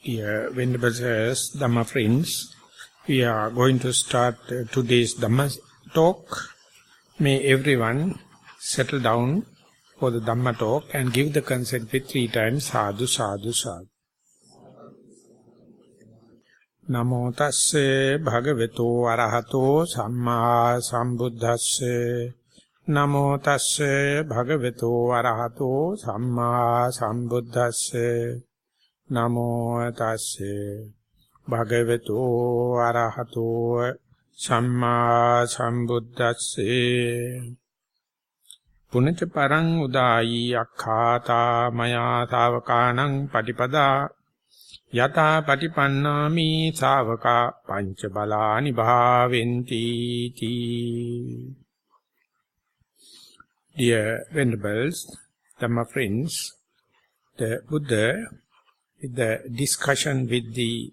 Dear Venerable Dhamma friends, we are going to start today's Dhamma talk. May everyone settle down for the Dhamma talk and give the consent with 3 times sadhu, sadhu, sadhu. Namo tasse bhagavato arahato samma sambuddhasse. Namo tasse bhagavato arahato samma sambuddhasse. Namo tasse bhagavato arahato samma sambuddhasse. Punaca parang udayi akkhata maya savakanang patipada yata patipannami savaka panchabalani bhaventi ti. Dear Venerables, Dhamma friends, the Buddha, with the discussion with the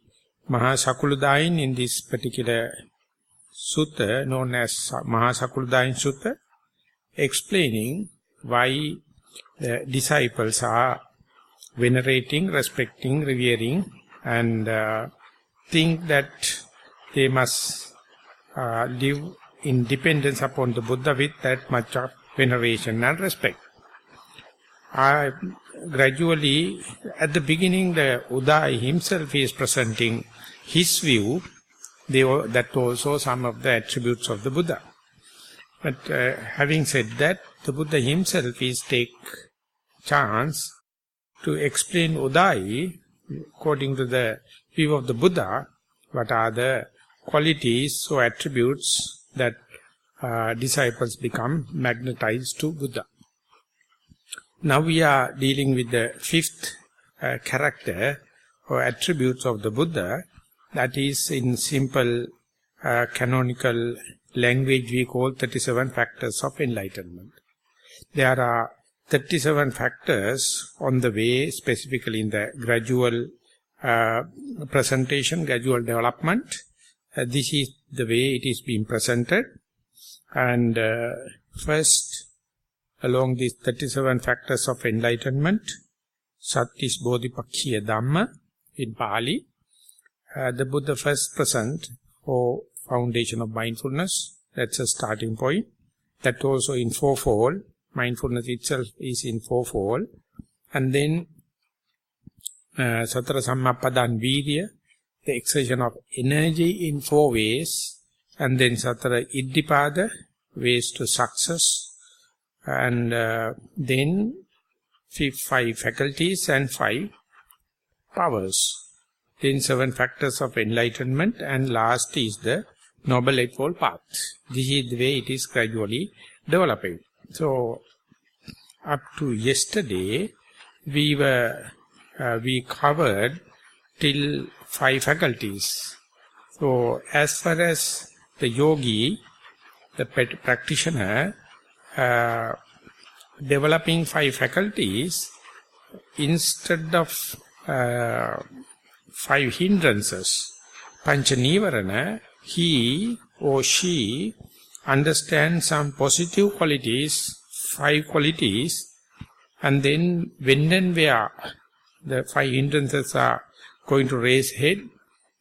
Maha Sakuludaayi in this particular Sutta, known as Maha Sakuludaayi Sutta, explaining why the disciples are venerating, respecting, revering, and think that they must live in dependence upon the Buddha with that much of veneration and respect. Gradually, at the beginning, the Udayi himself is presenting his view, that also some of the attributes of the Buddha. But having said that, the Buddha himself is take chance to explain Udayi, according to the view of the Buddha, what are the qualities or attributes that disciples become magnetized to Buddha. Now we are dealing with the 5th character or attributes of the Buddha, that is in simple canonical language we call 37 factors of enlightenment. There are 37 factors on the way, specifically in the gradual presentation, gradual development. This is the way it is being presented. And first, along these 37 factors of enlightenment, Sattis Bodhipakkhiya Dhamma in Pali, the Buddha first present for foundation of mindfulness. That's a starting point. That also in fourfold. Mindfulness itself is in fourfold. And then Satara Sammapadan Virya, the exertion of energy in 4 ways. And then Satara Iddhipada, ways to success. And then 5 faculties and 5 powers. Then 7 factors of enlightenment, and last is the Noble Eightfold Path. This is the way it is gradually developing. So, up to yesterday, we covered till 5 faculties. So, as far as the yogi, the practitioner, developing 5 faculties, instead of 5 hindrances, Pancha Nivarana, he or she understands some positive qualities, 5 qualities, and then when and where the 5 hindrances are going to raise head,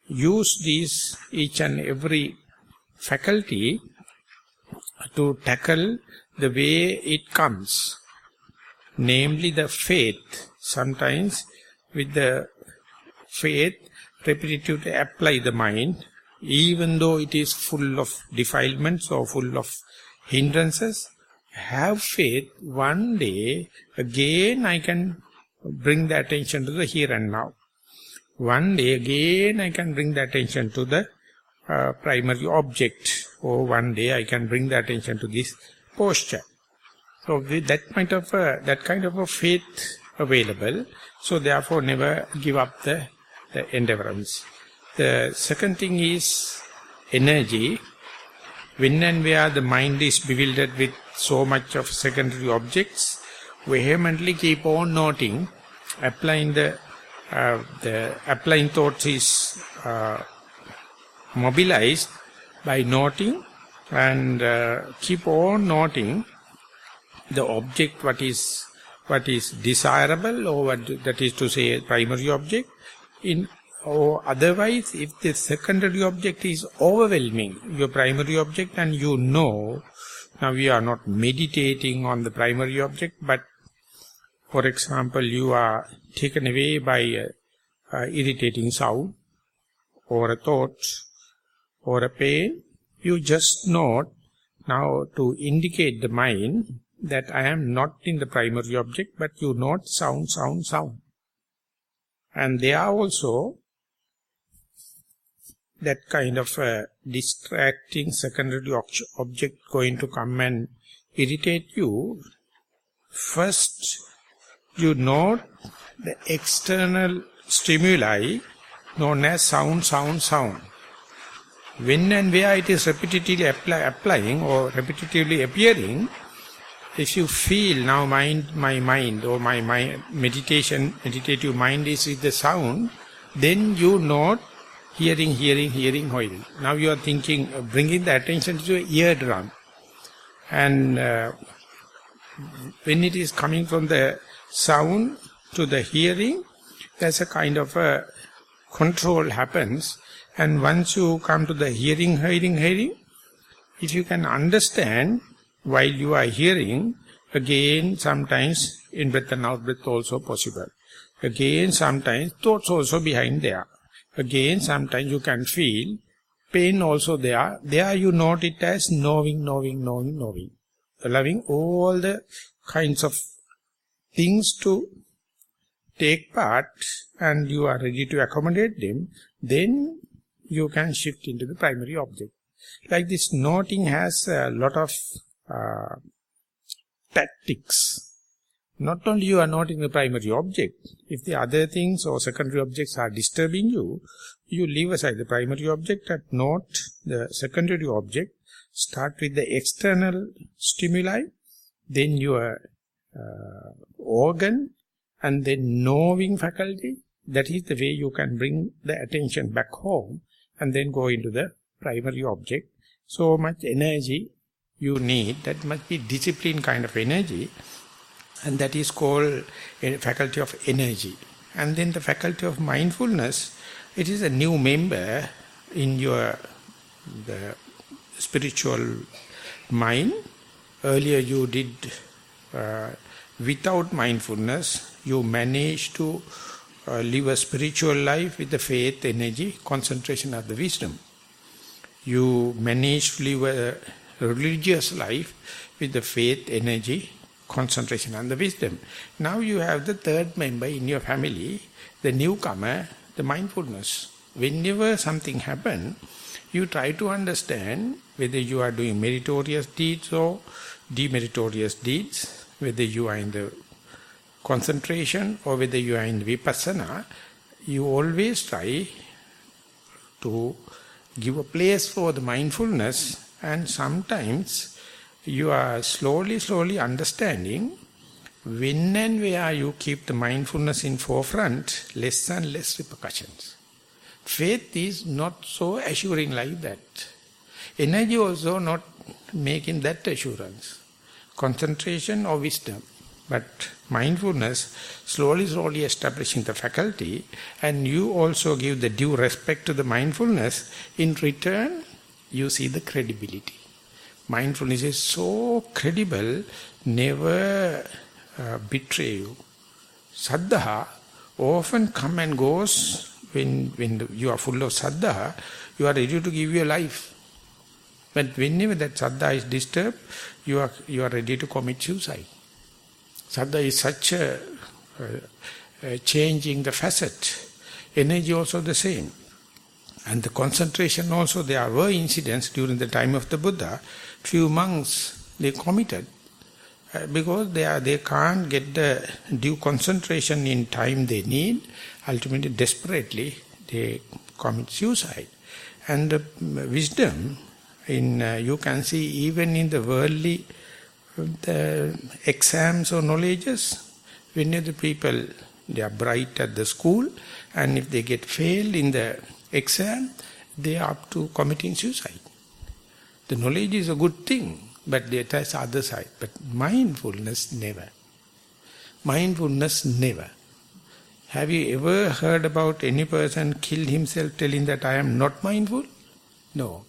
use these each and every faculty to tackle the way it comes, namely the faith. Sometimes with the faith, repetitively apply the mind, even though it is full of defilements or full of hindrances. Have faith, one day, again I can bring the attention to the here and now. One day, again I can bring the attention to the primary object. Or one day I can bring the attention to this posture. So with that kind of a faith available, so therefore never give up the endeavorance. The second thing is energy. When and where the mind is bewildered with so much of secondary objects, vehemently keep on noting, applying the applying thoughts is mobilized by noting, and keep on noting the object, what is desirable, or what, that is to say primary object, in Or otherwise, if the secondary object is overwhelming your primary object, and you know, now we are not meditating on the primary object, but for example, you are taken away by a irritating sound, or a thought, or a pain, you just note now to indicate the mind that I am not in the primary object, but you note sound, sound, sound. And there are also that kind of distracting secondary object going to come and irritate you. First, you note the external stimuli known as sound, sound, sound. When and where it is repetitively applying or repetitively appearing, if you feel now my mind or my meditative mind is with the sound, then you note hearing, hearing. Now you are thinking, bringing the attention to your eardrum. And when it is coming from the sound to the hearing, there's a kind of a control happens. And once you come to the hearing, if you can understand while you are hearing, again sometimes in breath and out breath also possible. Again sometimes thoughts also behind there. Again sometimes you can feel pain also there. There you note it as knowing. Allowing all the kinds of things to take part, and you are ready to accommodate them, then you can shift into the primary object. Like this noting has a lot of tactics. Not only you are noting the primary object, if the other things or secondary objects are disturbing you, you leave aside the primary object and note the secondary object. Start with the external stimuli, then your organ, and then knowing faculty. That is the way you can bring the attention back home and then go into the primary object. So much energy you need, that must be discipline kind of energy, and that is called a faculty of energy. And then the faculty of mindfulness, it is a new member in your the spiritual mind. Earlier you did without mindfulness, you managed to live a spiritual life with the faith, energy, concentration of the wisdom. You managed to live a religious life with the faith, energy, concentration and the wisdom. Now you have the third member in your family, the newcomer, the mindfulness. Whenever something happens, you try to understand whether you are doing meritorious deeds or demeritorious deeds, whether you are in the concentration or whether you are in vipassana. You always try to give a place for the mindfulness, and sometimes you are slowly understanding when and where you keep the mindfulness in forefront, less and less repercussions. Faith is not so assuring like that. Energy also not making that assurance. Concentration or wisdom. But mindfulness slowly establishing the faculty, and you also give the due respect to the mindfulness. In return, you see the credibility. Mindfulness is so credible, never betray you. Saddha often come and goes. When you are full of saddha, you are ready to give your life. But whenever that saddha is disturbed, you are ready to commit suicide. Saddha is such a changing the facet. Energy also the same. And the concentration also, there were incidents during the time of the Buddha. Few monks, they committed because they can't get the due concentration in time they need. Ultimately, desperately, they commit suicide. And the wisdom, you can see even in the worldly the exams or knowledges, when the people, they are bright at the school, and if they get failed in the exam, they are up to committing suicide. The knowledge is a good thing, but that's the other side. But mindfulness, never. Mindfulness, never. Have you ever heard about any person killed himself telling that I am not mindful? No.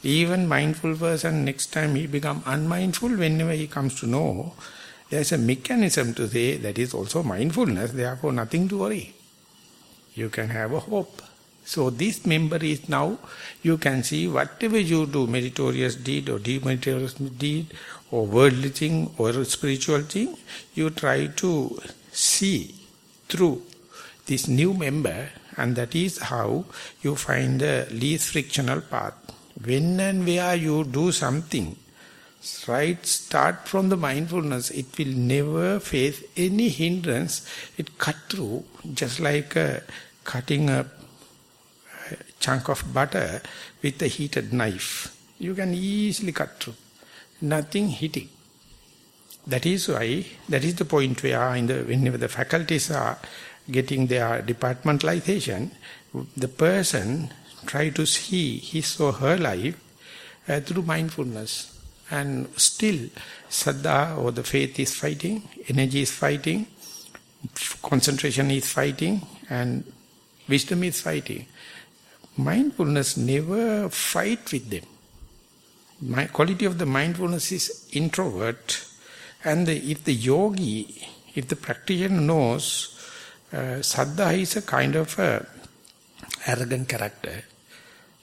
Even mindful person, next time he become unmindful, whenever he comes to know, there's a mechanism to say that is also mindfulness, therefore nothing to worry. You can have a hope. So this member is now, you can see whatever you do, meritorious deed or demeritorious deed, or worldly thing or spiritual thing, you try to see through this new member, and that is how you find the least frictional path. When and where you do something, right, start from the mindfulness, it will never face any hindrance. It cut through, just like cutting a chunk of butter with a heated knife. You can easily cut through. Nothing hitting. That is why, that is the point where whenever the faculties are getting their departmentalization, the person try to see his or her life through mindfulness. And still, Saddha or the faith is fighting, energy is fighting, concentration is fighting, and wisdom is fighting. Mindfulness never fight with them. My quality of the mindfulness is introvert. And if the yogi, if the practitioner knows, Saddha is a kind of arrogant character.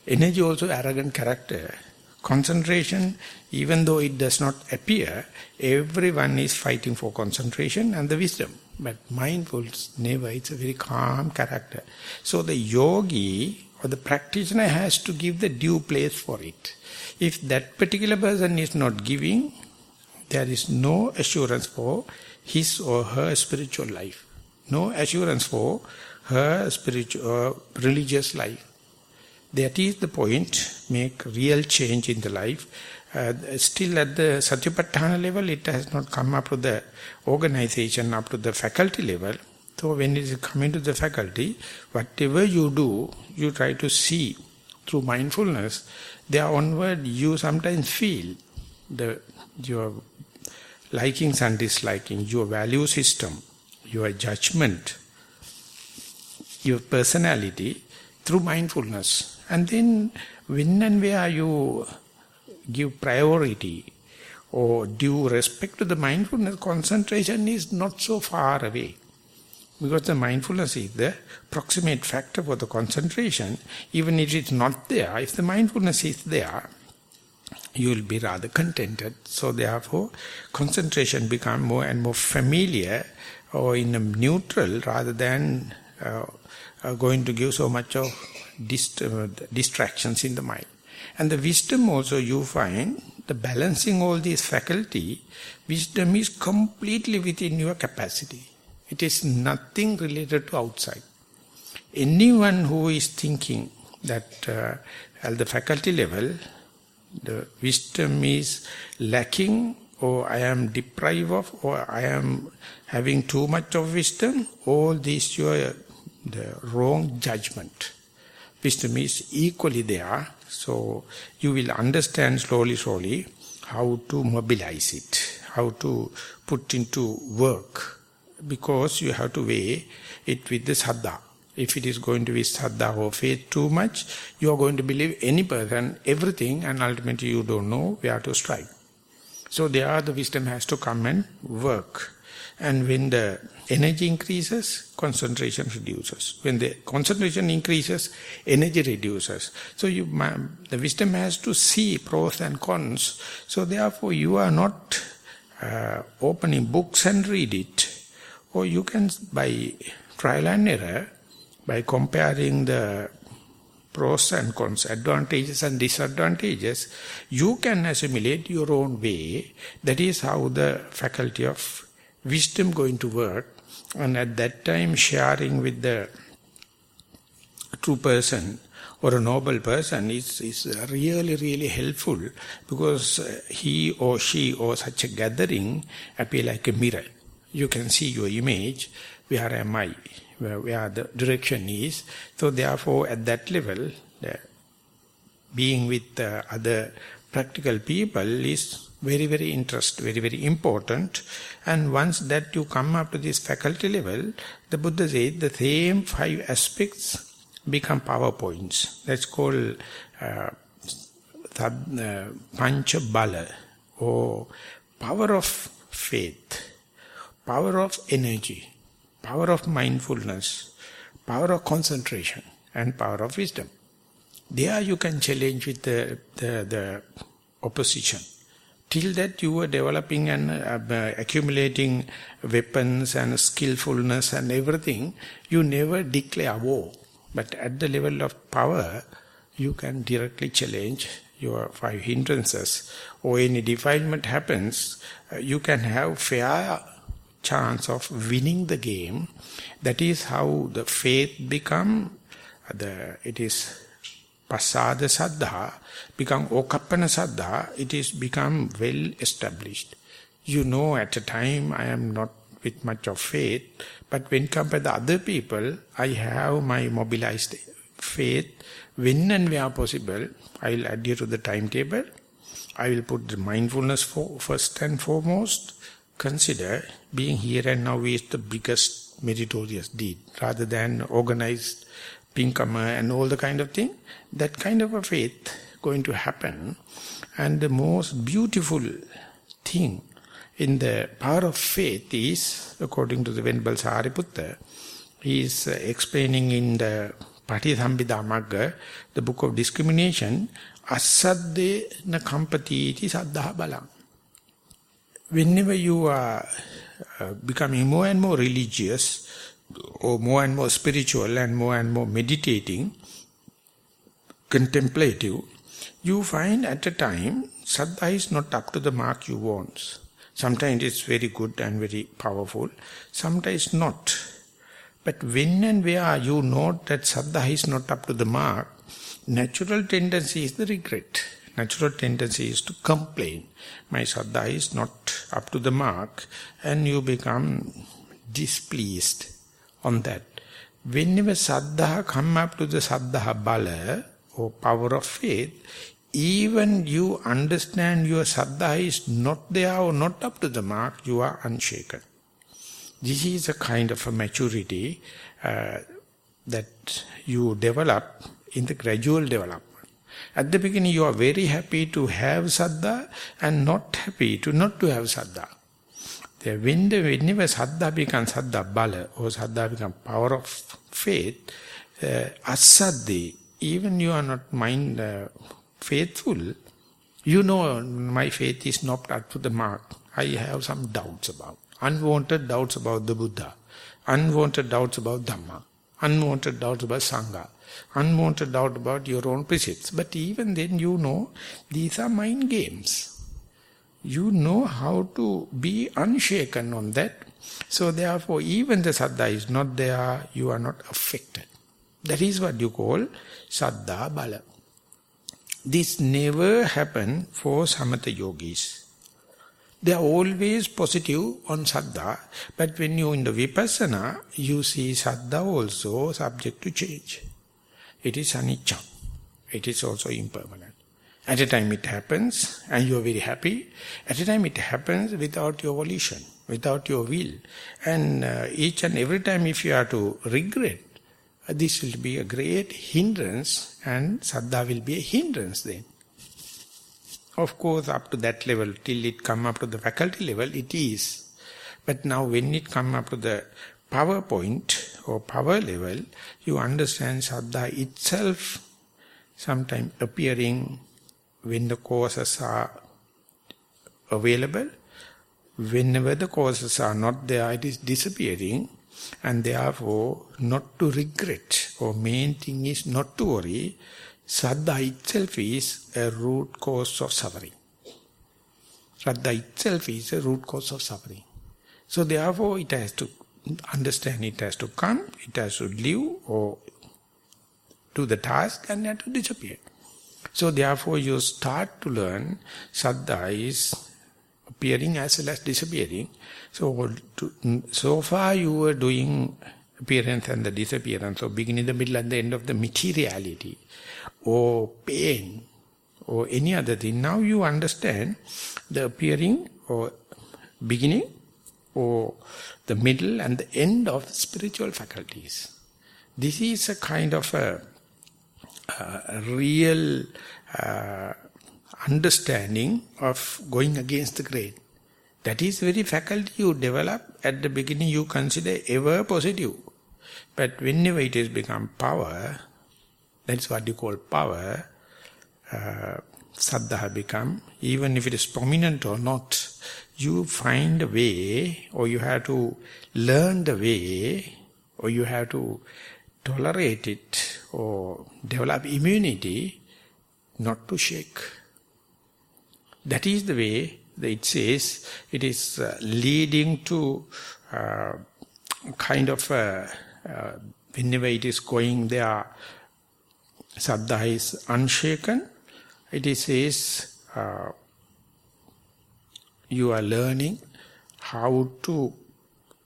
Energy also arrogant character. Concentration, even though it does not appear, everyone is fighting for concentration and the wisdom. But mindfulness, never, it's a very calm character. So the yogi or the practitioner has to give the due place for it. If that particular person is not giving, there is no assurance for his or her spiritual life. No assurance for her spiritual religious life. That is the point, make real change in the life. Still at the Satipatthana level, it has not come up to the organization, up to the faculty level. So when it is coming to the faculty, whatever you do, you try to see through mindfulness. There onward, you sometimes feel your likings and dislikings, your value system, your judgment, your personality through mindfulness. And then when and where you give priority or due respect to the mindfulness, concentration is not so far away. Because the mindfulness is the proximate factor for the concentration. Even if it's not there, if the mindfulness is there, you will be rather contented. So therefore, concentration becomes more and more familiar or in a neutral rather than going to give so much of distractions in the mind. And the wisdom also, you find, the balancing all these faculty, wisdom is completely within your capacity. It is nothing related to outside. Anyone who is thinking that at the faculty level, the wisdom is lacking, or I am deprived of, or I am having too much of wisdom, all this the wrong judgment. Wisdom is equally there, so you will understand slowly how to mobilize it, how to put into work, because you have to weigh it with the saddha. If it is going to be saddha or faith too much, you are going to believe any person, everything, and ultimately you don't know where to strike. So there the wisdom has to come and work. And when the energy increases, concentration reduces. When the concentration increases, energy reduces. So the wisdom has to see pros and cons. So therefore you are not opening books and read it. Or you can, by trial and error, by comparing the pros and cons, advantages and disadvantages, you can assimilate your own way. That is how the faculty of wisdom going to work. And at that time, sharing with the true person or a noble person is really helpful, because he or she or such a gathering appear like a mirror. You can see your image, where am I, where the direction is. So therefore, at that level, being with other practical people is Very, very very, very important. And once that you come up to this faculty level, the Buddha said the same 5 aspects become power points. That's called Pancha Bala, or power of faith, power of energy, power of mindfulness, power of concentration, and power of wisdom. There you can challenge with the opposition. Till that you were developing and accumulating weapons and skillfulness and everything, you never declare war. But at the level of power, you can directly challenge your 5 hindrances. Or any defilement happens, you can have fair chance of winning the game. That is how the faith become, it is Pasada Saddha, become Okappana Saddha, it is become well established. You know at a time I am not with much of faith, but when compared to other people, I have my mobilized faith. When and where possible, I will adhere to the timetable. I will put the mindfulness first and foremost. Consider being here and now is the biggest meritorious deed, rather than organized pinkama and all the kind of thing. That kind of a faith going to happen. And the most beautiful thing in the power of faith is, according to the Venerable Sariputta, he is explaining in the Patisambhida Magga, the book of discrimination, Asadde na kampati iti saddha balam. Whenever you are becoming more and more religious, or more and more spiritual and more meditating, contemplative, you find at a time saddha is not up to the mark you want. Sometimes it's very good and very powerful, sometimes not. But when and where you know that saddha is not up to the mark, natural tendency is the regret. Natural tendency is to complain. My saddha is not up to the mark, and you become displeased on that. Whenever saddha come up to the saddha bala, or power of faith, even you understand your saddha is not there or not up to the mark, you are unshaken. This is a kind of a maturity that you develop in the gradual development. At the beginning you are very happy to have saddha and not happy to not to have saddha. Whenever saddha becomes saddha bala, or saddha becomes power of faith, asaddhi, even you are not faithful, you know my faith is not up to the mark. I have some doubts about, unwanted doubts about the Buddha, unwanted doubts about Dhamma, unwanted doubts about Sangha, unwanted doubt about your own precepts. But even then you know these are mind games. You know how to be unshaken on that. So therefore even the saddha is not there, you are not affected. That is what you call saddha bala. This never happened for samatha yogis. They are always positive on saddha, but when you in the vipassana, you see saddha also subject to change. It is anicca. It is also impermanent. At a time it happens and you are very happy. At a time it happens without your volition, without your will. And each and every time if you are to regret, this will be a great hindrance, and saddha will be a hindrance then. Of course, up to that level, till it come up to the faculty level, it is. But now when it come up to the power point or power level, you understand saddha itself sometimes appearing when the causes are available. Whenever the causes are not there, it is disappearing. And therefore, not to regret, or main thing is not to worry. Saddha itself is a root cause of suffering. Saddha itself is a root cause of suffering. So therefore, it has to understand, it has to come, it has to live or do the task, and it has to disappear. So therefore, you start to learn saddha is appearing as well as disappearing. So far you were doing appearance and the disappearance, or beginning, the middle and the end of the materiality, or pain, or any other thing. Now you understand the appearing or beginning or the middle and the end of spiritual faculties. This is a kind of a real understanding of going against the grain. That is very faculty you develop. At the beginning you consider ever positive. But whenever it has become power, that's what you call power, saddha become, even if it is prominent or not, you find a way, or you have to learn the way, or you have to tolerate it, or develop immunity, not to shake. That is the way that it says, it is leading to kind of, whenever it is going there, saddha is unshaken. It says, you are learning how to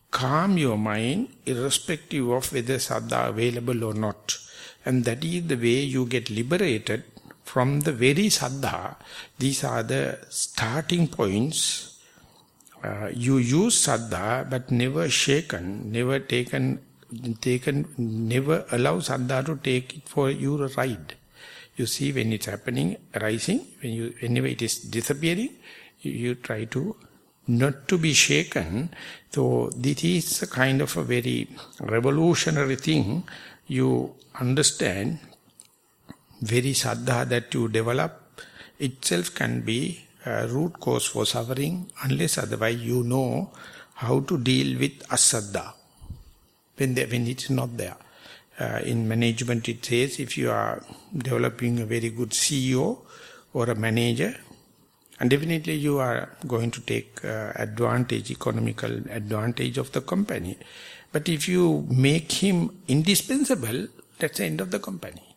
calm your mind irrespective of whether saddha available or not. And that is the way you get liberated from the very saddha. These are the starting points. You use saddha but never shaken, never taken, never allow saddha to take it for you a ride. You see when it's happening, arising, whenever it is disappearing, you try to not to be shaken. So this is a kind of a very revolutionary thing. You understand, very saddha that you develop itself can be a root cause for suffering, unless otherwise you know how to deal with asaddha when it's not there. In management it says, if you are developing a very good CEO or a manager, and definitely you are going to take economical advantage of the company. But if you make him indispensable, that's the end of the company.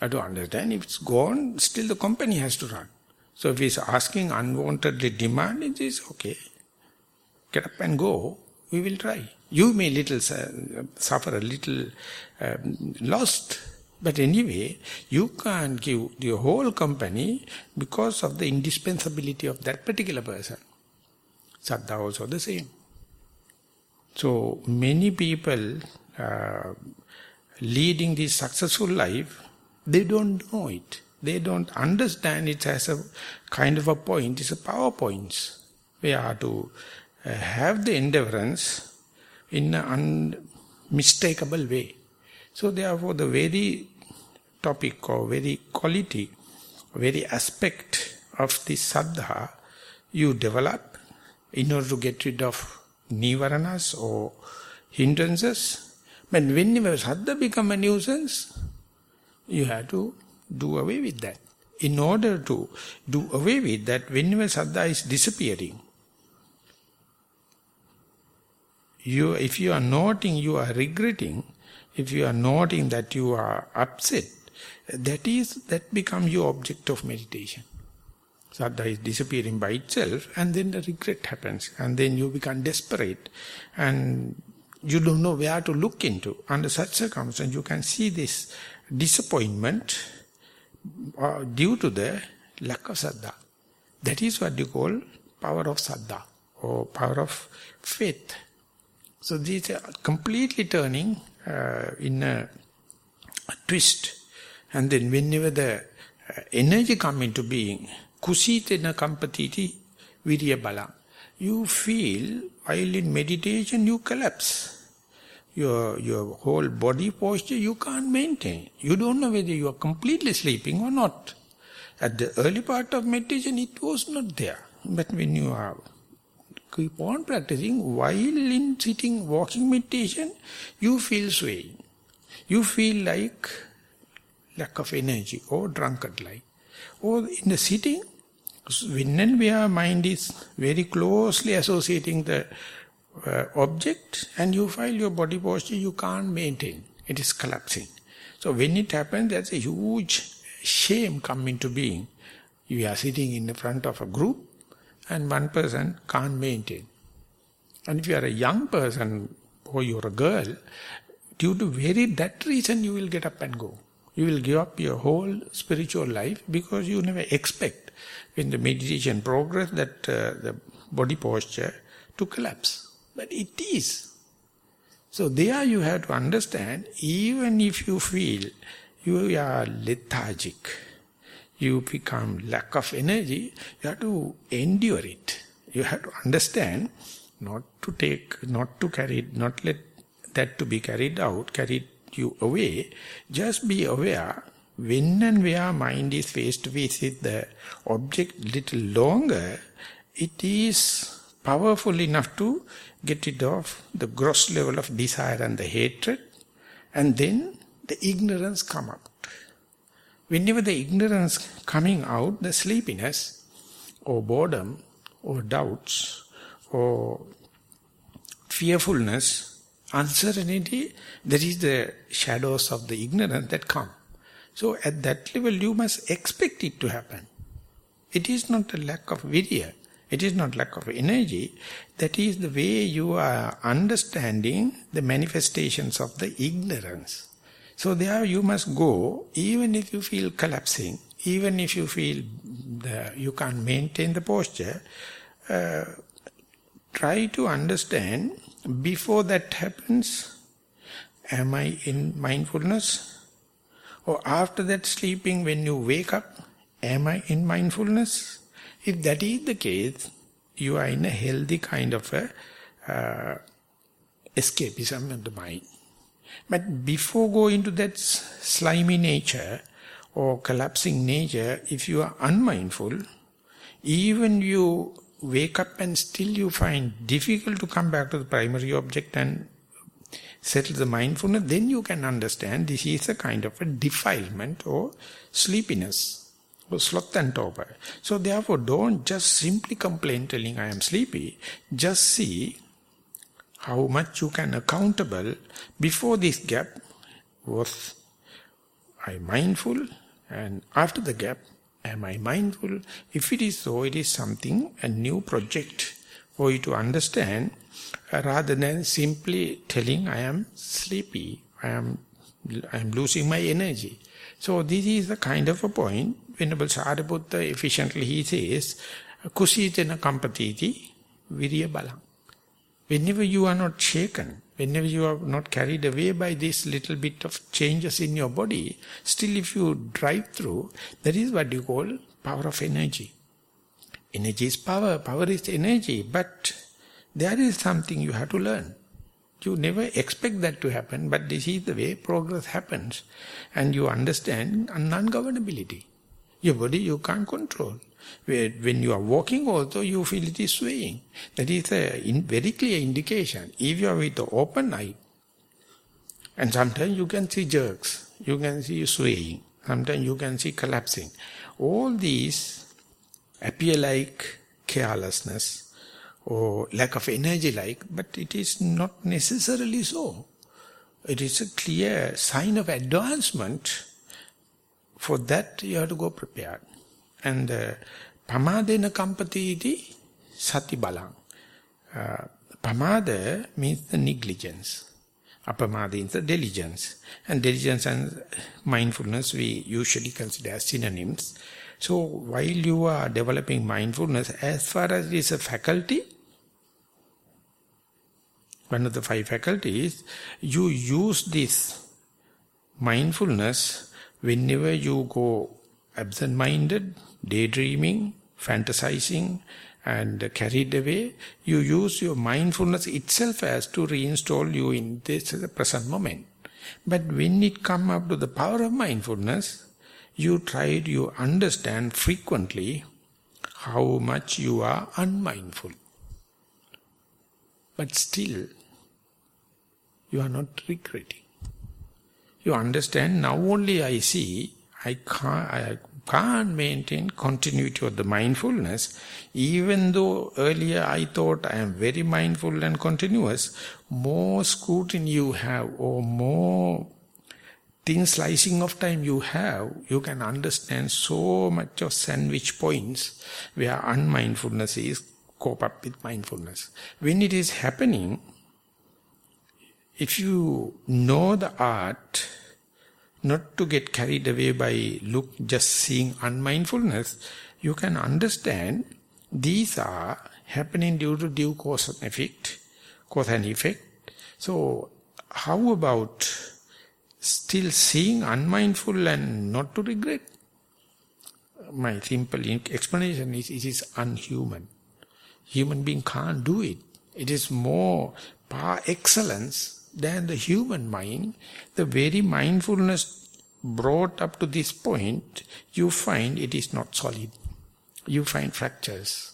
I don't understand. If it's gone, still the company has to run. So if he's asking unwantedly demand, it is okay. Get up and go. We will try. You may suffer a little lost. But anyway, you can't give your whole company because of the indispensability of that particular person. Saddha also the same. So many people leading this successful life, they don't know it. They don't understand it as a kind of a point. It's a PowerPoints. We are to have the endurance in an unmistakable way. So therefore the very topic or very quality, very aspect of this saddha you develop in order to get rid of nivaranas or hindrances. But whenever saddha become a nuisance, you have to do away with that. In order to do away with that, whenever saddha is disappearing, if you are noting, you are regretting, if you are noting that you are upset, that becomes your object of meditation. Saddha is disappearing by itself, and then the regret happens, and then you become desperate, and you don't know where to look into. Under such circumstances, you can see this disappointment due to the lack of saddha. That is what you call power of saddha, or power of faith. So these are completely turning in a twist. And then whenever the energy come into being, kusitena kampatiti virya bala, you feel while in meditation you collapse. Your whole body posture you can't maintain. You don't know whether you are completely sleeping or not. At the early part of meditation it was not there. But when you are keep on practicing, while in sitting, walking meditation, you feel swaying. You feel like lack of energy or drunkard-like. Or in the sitting, when and where mind is very closely associating the object, and you feel your body posture you can't maintain. It is collapsing. So when it happens, there's a huge shame come into being. You are sitting in the front of a group, and one person can't maintain. And if you are a young person or you're a girl, due to that reason you will get up and go. You will give up your whole spiritual life because you never expect when the meditation progress that the body posture to collapse. But it is. So there you have to understand, even if you feel you are lethargic, you become lack of energy, you have to endure it. You have to understand not let that to be carried you away. Just be aware when and where mind is face to face with the object little longer, it is powerful enough to get rid of the gross level of desire and the hatred, and then the ignorance come out. Whenever the ignorance coming out, the sleepiness or boredom or doubts or fearfulness, uncertainty, that is the shadows of the ignorance that come. So at that level you must expect it to happen. It is not a lack of virya. It is not lack of energy. That is the way you are understanding the manifestations of the ignorance. So there you must go, even if you feel collapsing, even if you feel you can't maintain the posture, try to understand, before that happens, am I in mindfulness? Or after that sleeping, when you wake up, am I in mindfulness? If that is the case, you are in a healthy kind of a escapism of the mind. But before going to that slimy nature or collapsing nature, if you are unmindful, even you wake up and still you find difficult to come back to the primary object and settle the mindfulness, then you can understand this is a kind of a defilement or sleepiness. Or sloth and torpor. So therefore don't just simply complain telling I am sleepy. Just see how much you can accountable before this gap. Was I mindful? And after the gap, am I mindful? If it is so, it is something, a new project for you to understand, rather than simply telling I am sleepy, I am losing my energy. So this is the kind of a point. Venerable Sariputta efficiently he says, Kusitena kampatiti virya balang. Whenever you are not shaken, whenever you are not carried away by this little bit of changes in your body, still if you drive through, that is what you call power of energy. Energy is power, power is energy, but there is something you have to learn. You never expect that to happen, but this is the way progress happens. And you understand non-governability. Your body you can't control. When you are walking also, you feel it is swaying. That is a very clear indication. If you are with the open eye, and sometimes you can see jerks, you can see swaying, sometimes you can see collapsing. All these appear like carelessness or lack of energy like, but it is not necessarily so. It is a clear sign of advancement. For that you have to go prepared. And pamadena kampati iti sati balang. Pamada means the negligence. Apamada means the diligence. And diligence and mindfulness we usually consider as synonyms. So while you are developing mindfulness, as far as it is a faculty, one of the 5 faculties, you use this mindfulness whenever you go absent-minded, daydreaming, fantasizing, and carried away, you use your mindfulness itself as to reinstall you in this present moment. But when it comes up to the power of mindfulness, you understand frequently how much you are unmindful. But still, you are not regretting. You understand, now only I see, I can't maintain continuity of the mindfulness, even though earlier I thought I am very mindful and continuous. More scrutiny you have, or more thin slicing of time you have, you can understand so much of sandwich points where unmindfulness is cope up with mindfulness. When it is happening, if you know the art not to get carried away by just seeing unmindfulness, you can understand these are happening due to due cause and effect. So how about still seeing unmindful and not to regret? My simple explanation is it is unhuman. Human being can't do it. It is more par excellence than the human mind. The very mindfulness brought up to this point, you find it is not solid. You find fractures.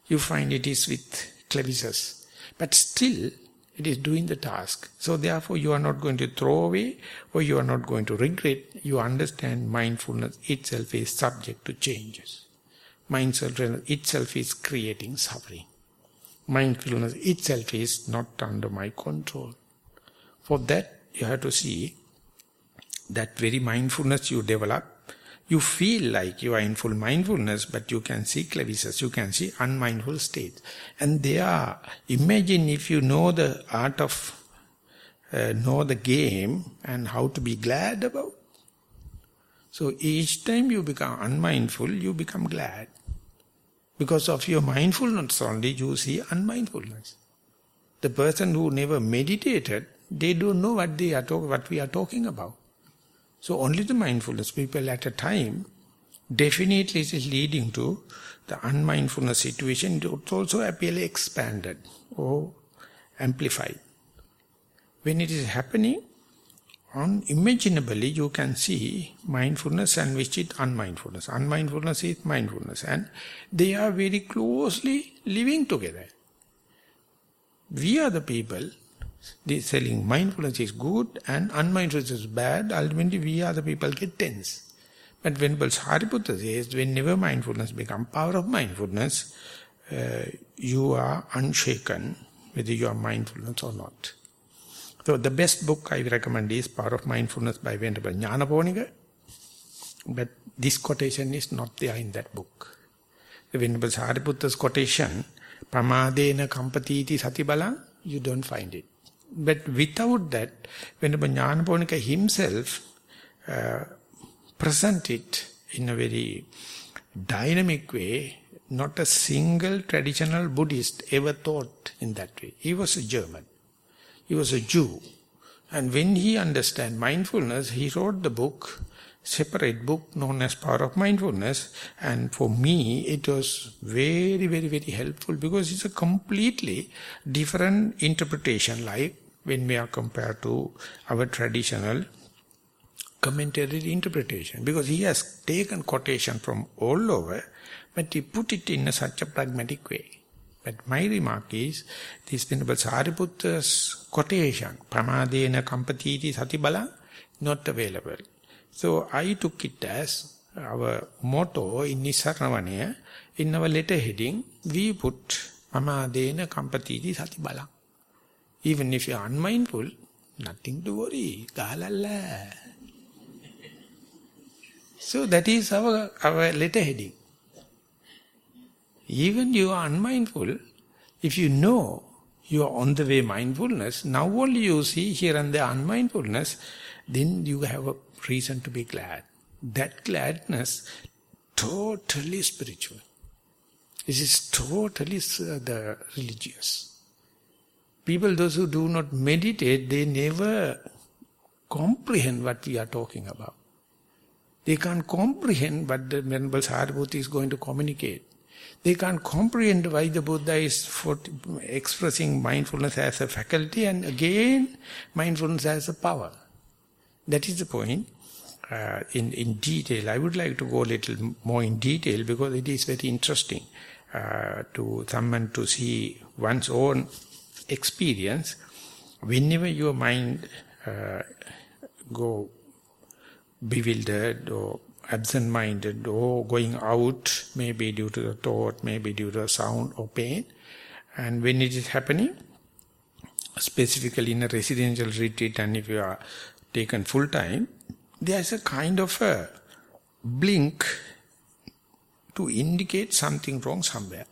You find it is with crevices. But still, it is doing the task. So therefore, you are not going to throw away or you are not going to regret. You understand mindfulness itself is subject to changes. Mindfulness itself is creating suffering. Mindfulness itself is not under my control. For that, you have to see that very mindfulness you develop. You feel like you are in full mindfulness, but you can see crevices, you can see unmindful states. And imagine if you know the art of, know the game and how to be glad about. So each time you become unmindful, you become glad. Because of your mindfulness only, you see unmindfulness. The person who never meditated, they don't know what we are talking about. So only the mindfulness people at a time, definitely it is leading to the unmindfulness situation. It also appear expanded or amplified. When it is happening, unimaginably you can see mindfulness and which is unmindfulness. Unmindfulness is mindfulness, and they are very closely living together. We are the people selling mindfulness is good and unmindfulness is bad. Ultimately we are the people get tense. But when Sariputta says, whenever mindfulness becomes power of mindfulness, you are unshaken whether you are mindfulness or not. So the best book I recommend is Power of Mindfulness by Venerable Jnanaponika. But this quotation is not there in that book. The Venerable Sariputta's quotation, Pamadena Kampatiti Satibalang, you don't find it. But without that, Venerable Jnanaponika himself presented in a very dynamic way. Not a single traditional Buddhist ever thought in that way. He was a German. He was a Jew. And when he understood mindfulness, he wrote the book, separate book known as Power of Mindfulness. And for me, it was very, very, very helpful because it's a completely different interpretation, like when we are compared to our traditional commentary interpretation. Because he has taken quotation from all over, but he put it in such a pragmatic way. But my remark is, this Venerable Sariputta's quotation, Pamadena Kampatiti Satibala, not available. So I took it as our motto in Nissarana, in our letter heading, we put Pamadena Kampatiti Satibala. Even if you are unmindful, nothing to worry. Galala. So that is our letter heading. Even you are unmindful, if you know you are on the way mindfulness, now only you see here and there unmindfulness, then you have a reason to be glad. That gladness, totally spiritual. It is totally the religious. People, those who do not meditate, they never comprehend what we are talking about. They can't comprehend what the Venerable Sariputta is going to communicate. They can't comprehend why the Buddha is expressing mindfulness as a faculty and again mindfulness as a power. That is the point. In detail, I would like to go a little more in detail because it is very interesting to someone to see one's own experience. Whenever your mind go bewildered or absent-minded or going out, maybe due to the thought, maybe due to a sound or pain, and when it is happening, specifically in a residential retreat and if you are taken full time, there is a kind of a blink to indicate something wrong somewhere.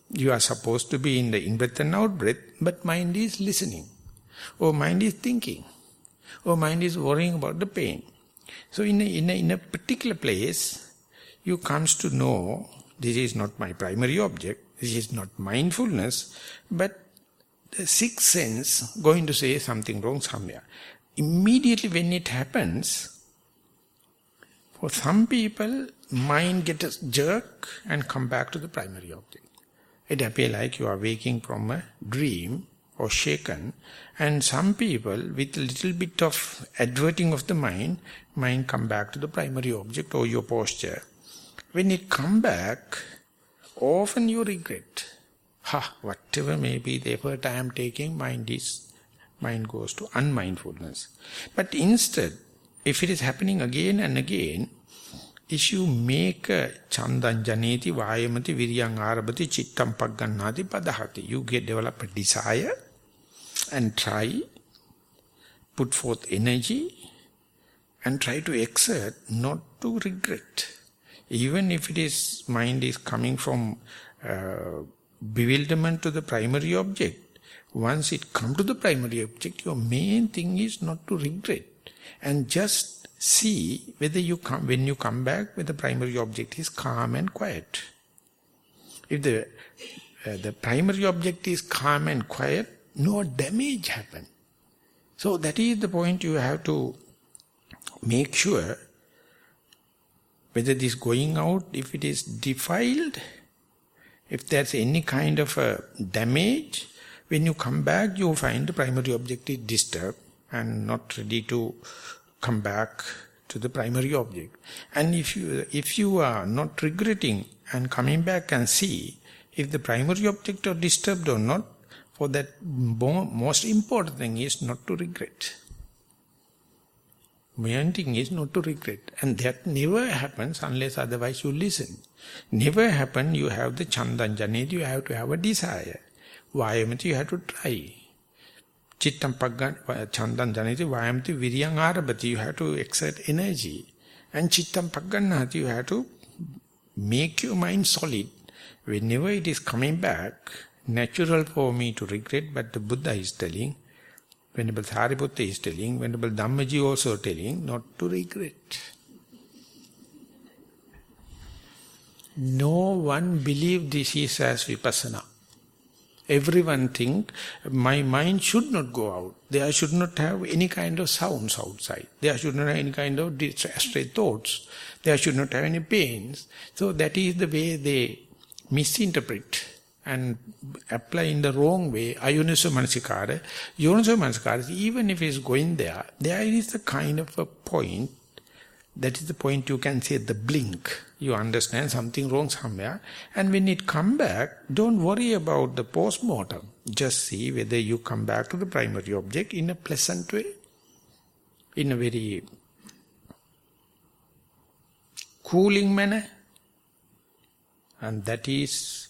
You are supposed to be in the in-breath and out-breath, but mind is listening, or mind is thinking, or mind is worrying about the pain. So in a particular place, you comes to know, this is not my primary object, this is not mindfulness, but the sixth sense going to say something wrong somewhere. Immediately when it happens, for some people, mind gets a jerk and come back to the primary object. It appears like you are waking from a dream or shaken, and some people with a little bit of adverting of the mind come back to the primary object or your posture. When it come back, often you regret. Whatever may be the effort I am taking, mind goes to unmindfulness. But instead, if it is happening again and again, if you make a chandan janeti vayamati viryang arabati chittam paggannati padahati, you develop a desire and try, put forth energy and try to exert, not to regret. Even if it is, mind is coming from bewilderment to the primary object, once it come to the primary object, your main thing is not to regret. And just see whether when you come back, whether the primary object is calm and quiet. If the primary object is calm and quiet, no damage happen. So that is the point you have to make sure whether this going out, if it is defiled, if there's any kind of a damage, when you come back, you find the primary object is disturbed and not ready to come back to the primary object. And if you are not regretting and coming back and see if the primary object are disturbed or not, for that most important thing is not to regret. Main thing is not to regret. And that never happens unless otherwise you listen. Never happen, you have the chandan janeti, you have to have a desire. Vayamati, you have to try. Chittam paggan, chandan janeti, vayamati viryang arabati, you have to exert energy. And chittam paggannati, you have to make your mind solid. Whenever it is coming back, natural for me to regret, but the Buddha is telling, Venerable Sariputta is telling, Venerable Dhammajiva also telling, not to regret. No one believe this is as vipassana. Everyone think, my mind should not go out. There should not have any kind of sounds outside. There should not have any kind of astray thoughts. There should not have any pains. So that is the way they misinterpret and apply in the wrong way. Ayuniso manasikara. Yoniso manasikara, even if it's going there is a kind of a point. That is the point you can say the blink. You understand something wrong somewhere. And when it come back, don't worry about the post-mortem. Just see whether you come back to the primary object in a pleasant way. In a very cooling manner. And that is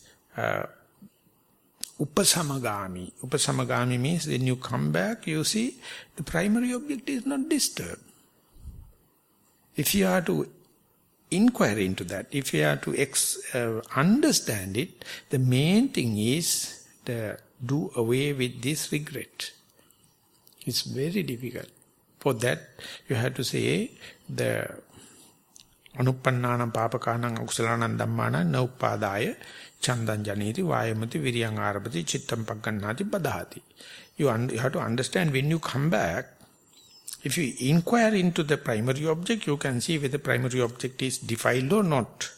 upasamagami. Upasamagami means when you come back, you see the primary object is not disturbed. If you are to inquire into that, if you are to understand it, the main thing is to do away with this regret. It's very difficult. For that, you have to say the anuppannānaṁ pāpakānaṁ akusalaṇaṁ dhammānaṁ na uppadāya chandan janeti vayamati viryang arabati chittam paggannāti padahati. You have to understand when you come back, if you inquire into the primary object, you can see whether the primary object is defiled or not.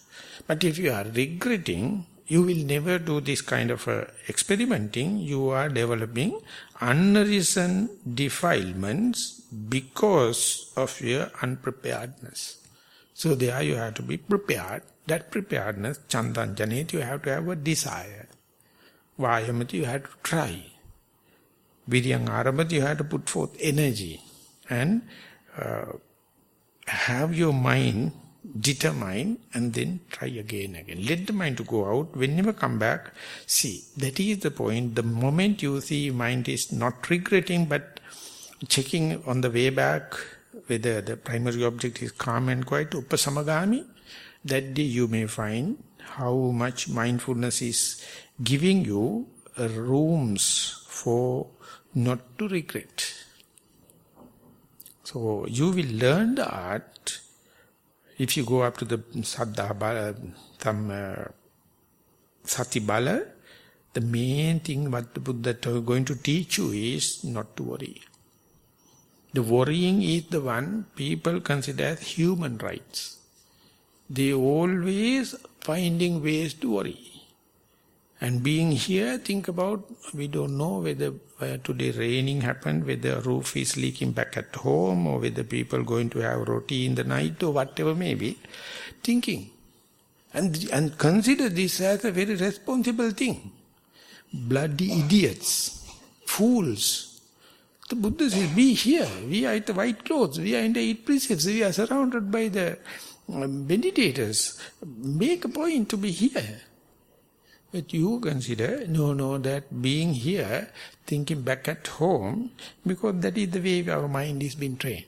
But if you are regretting, you will never do this kind of experimenting. You are developing unreasoned defilements because of your unpreparedness. So there you have to be prepared. That preparedness, chandan janeti, you have to have a desire. Vayamati, you have to try. Viryang arabati, you have to put forth energy. And have your mind determined and then try again. Let the mind to go out. Whenever come back, see. That is the point. The moment you see mind is not regretting but checking on the way back whether the primary object is calm and quiet, upasamagami, that day you may find how much mindfulness is giving you rooms for not to regret. So you will learn the art if you go up to the Saddha Bala, Sati Bala. The main thing what the Buddha is going to teach you is not to worry. The worrying is the one people consider as human rights. They always finding ways to worry. And being here, think about, we don't know whether today raining happened, whether roof is leaking back at home, or whether people going to have roti in the night, or whatever may be. Thinking. And consider this as a very responsible thing. Bloody idiots. Fools. The Buddha says, be here. We are in the white clothes. We are in the 8 precepts. We are surrounded by the meditators. Make a point to be here. But you consider, no, that being here, thinking back at home, because that is the way our mind is being trained.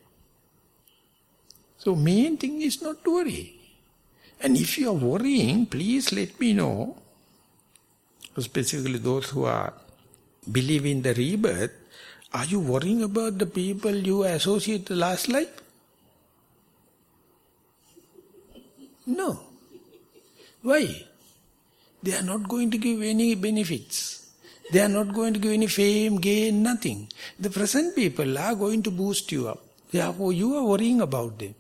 So main thing is not to worry. And if you are worrying, please let me know, specifically those who are believe in the rebirth, are you worrying about the people you associate the last life? No. Why? They are not going to give any benefits. They are not going to give any fame, gain, nothing. The present people are going to boost you up. Therefore, you are worrying about them.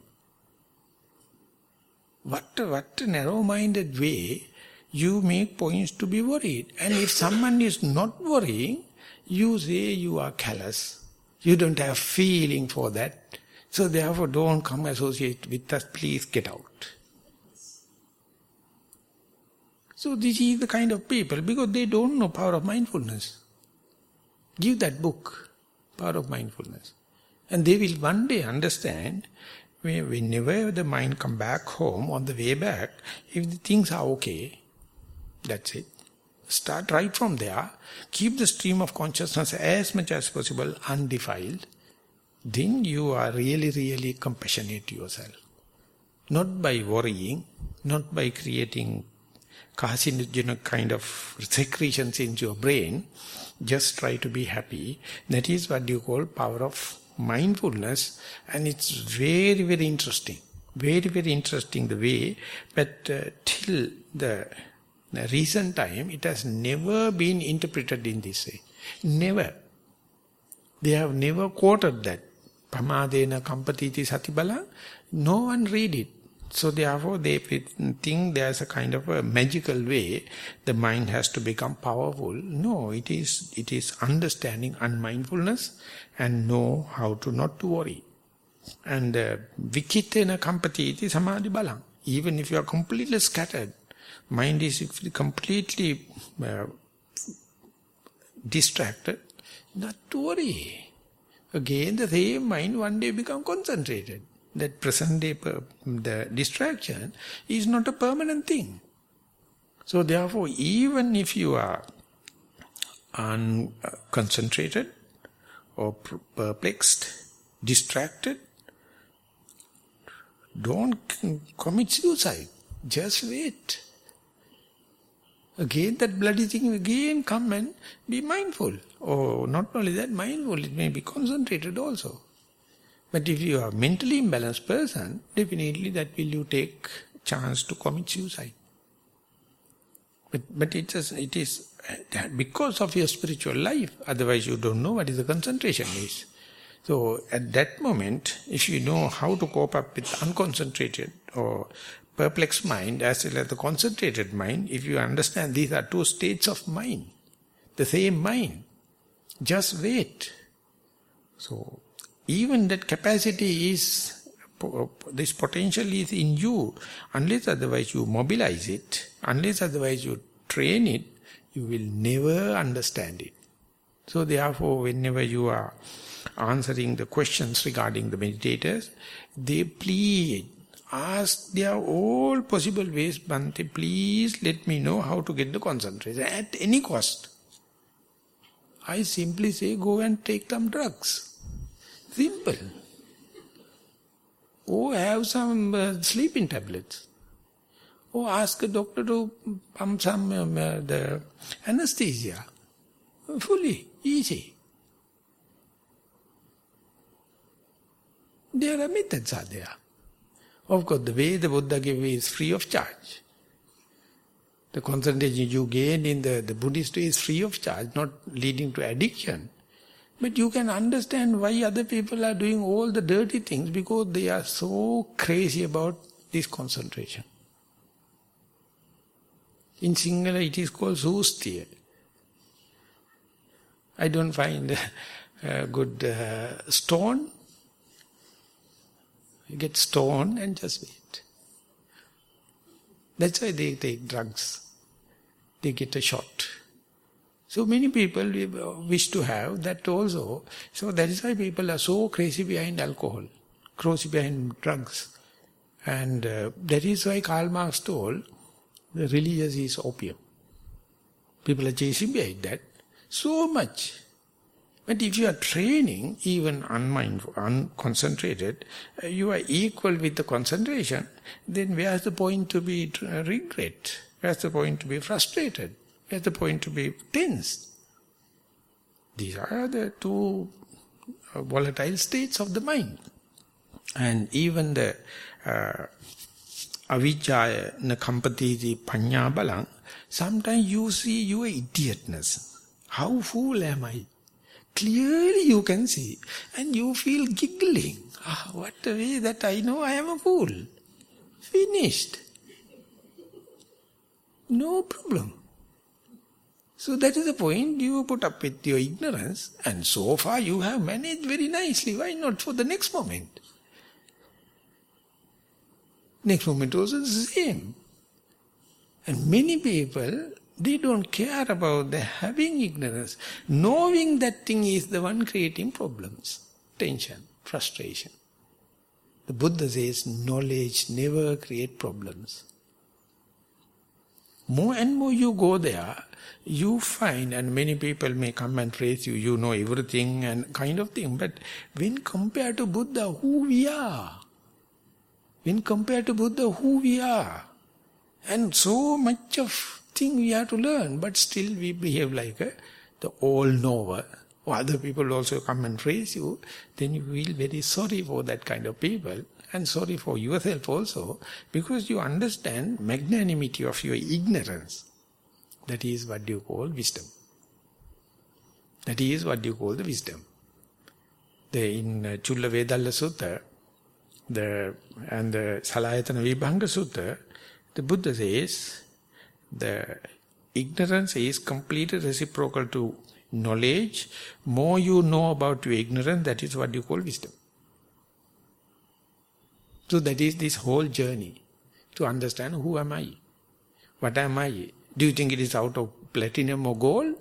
What a narrow-minded way you make points to be worried. And if someone is not worrying, you say you are callous. You don't have feeling for that. So therefore, don't come associate with us. Please get out. So this is the kind of people, because they don't know power of mindfulness. Give that book, Power of Mindfulness. And they will one day understand, whenever the mind come back home, on the way back, if the things are okay, that's it. Start right from there. Keep the stream of consciousness as much as possible undefiled. Then you are really, really compassionate to yourself. Not by worrying, not by creating carcinogenic kind of secretions into your brain. Just try to be happy. That is what you call power of mindfulness. And it's very, very interesting. Very, very interesting the way. But till the recent time, it has never been interpreted in this way. Never. They have never quoted that. Pamadena kampatiti satibala. No one read it. So therefore they think there's a kind of a magical way the mind has to become powerful. No, it is understanding unmindfulness and know how to not to worry. And vikitena kampatiti samadhi balang. Even if you are completely scattered, mind is completely distracted, not to worry. Again the same mind one day become concentrated. That present day, the distraction is not a permanent thing. So therefore, even if you are unconcentrated or perplexed, distracted, don't commit suicide. Just wait. Again that bloody thing again come and be mindful. Or not only that, mindful, it may be concentrated also. But if you are a mentally imbalanced person, definitely that will you take chance to commit suicide. But it is because of your spiritual life, otherwise you don't know what is the concentration is. So at that moment, if you know how to cope up with unconcentrated or perplexed mind as well as the concentrated mind, if you understand these are two states of mind, the same mind, just wait. So even that capacity is, this potential is in you, unless otherwise you mobilize it, unless otherwise you train it, you will never understand it. So therefore, whenever you are answering the questions regarding the meditators, they plead, ask their all possible ways, Bhante, please let me know how to get the concentration at any cost. I simply say, go and take some drugs. Simple. Or have some sleeping tablets. Or ask a doctor to pump some the anesthesia. Fully easy. There are methods are there. Of course, the way the Buddha gave is free of charge. The concentration you gain in the Buddhist way is free of charge, not leading to addiction. But you can understand why other people are doing all the dirty things, because they are so crazy about this concentration. In Sinhala it is called Sustiya. I don't find a good stone. You get stoned and just wait. That's why they take drugs. They get a shot. So many people wish to have that also. So that is why people are so crazy behind alcohol, crazy behind drugs. And that is why Karl Marx told, the religious is opium. People are chasing behind that so much. But if you are training, even unmindful, unconcentrated, you are equal with the concentration, then where's the point to be regret? Where's the point to be frustrated? Where's the point to be tense? These are the two volatile states of the mind. And even the avijjaya nakampatiti panya balang, sometimes you see your idiotness. How fool am I? Clearly you can see. And you feel giggling. Ah, what a way that I know I am a fool. Finished. No problem. So that is the point, you put up with your ignorance, and so far you have managed very nicely. Why not for the next moment? Next moment also the same. And many people, they don't care about the having ignorance. Knowing that thing is the one creating problems, tension, frustration. The Buddha says knowledge never creates problems. More and more you go there, you find, and many people may come and praise you, you know everything and kind of thing, but when compared to Buddha, who we are? When compared to Buddha, who we are? And so much of thing we have to learn, but still we behave like the all-knower. Or other people also come and praise you, then you feel very sorry for that kind of people, and sorry for yourself also, because you understand magnanimity of your ignorance. That is what you call wisdom. That is what you call the wisdom. In Chulla Vedalla Sutta, and the Salayatana Vibhanga Sutta, the Buddha says, the ignorance is completely reciprocal to knowledge. More you know about your ignorance, that is what you call wisdom. So that is this whole journey, to understand who am I? What am I? Do you think it is out of platinum or gold?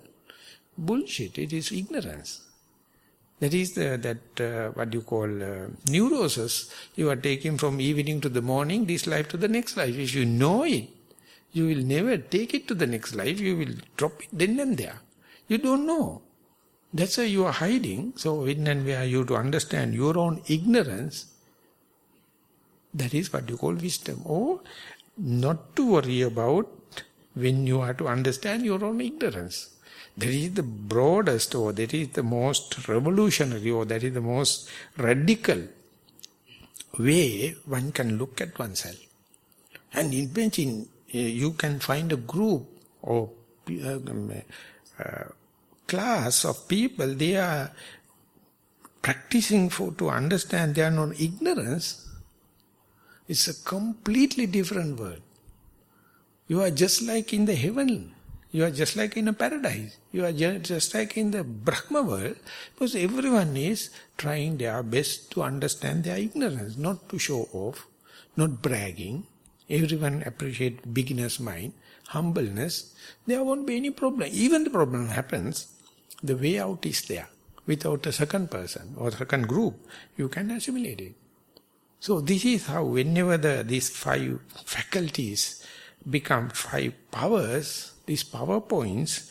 Bullshit, it is ignorance. That is what you call neurosis. You are taking from evening to the morning, this life to the next life. If you know it, you will never take it to the next life. You will drop it then and there. You don't know. That's why you are hiding. So when and where you to understand your own ignorance, that is what you call wisdom. Or not to worry about when you are to understand your own ignorance. That is the broadest, or that is the most revolutionary, or that is the most radical way one can look at oneself. And imagine you can find a group or class of people, they are practicing to understand their own ignorance. It's a completely different world. You are just like in the heaven. You are just like in a paradise. You are just like in the Brahma world, because everyone is trying their best to understand their ignorance, not to show off, not bragging. Everyone appreciates beginner's mind, humbleness. There won't be any problem. Even the problem happens, the way out is there. Without a second person or second group, you can assimilate it. So this is how whenever these 5 faculties become 5 powers, these power points,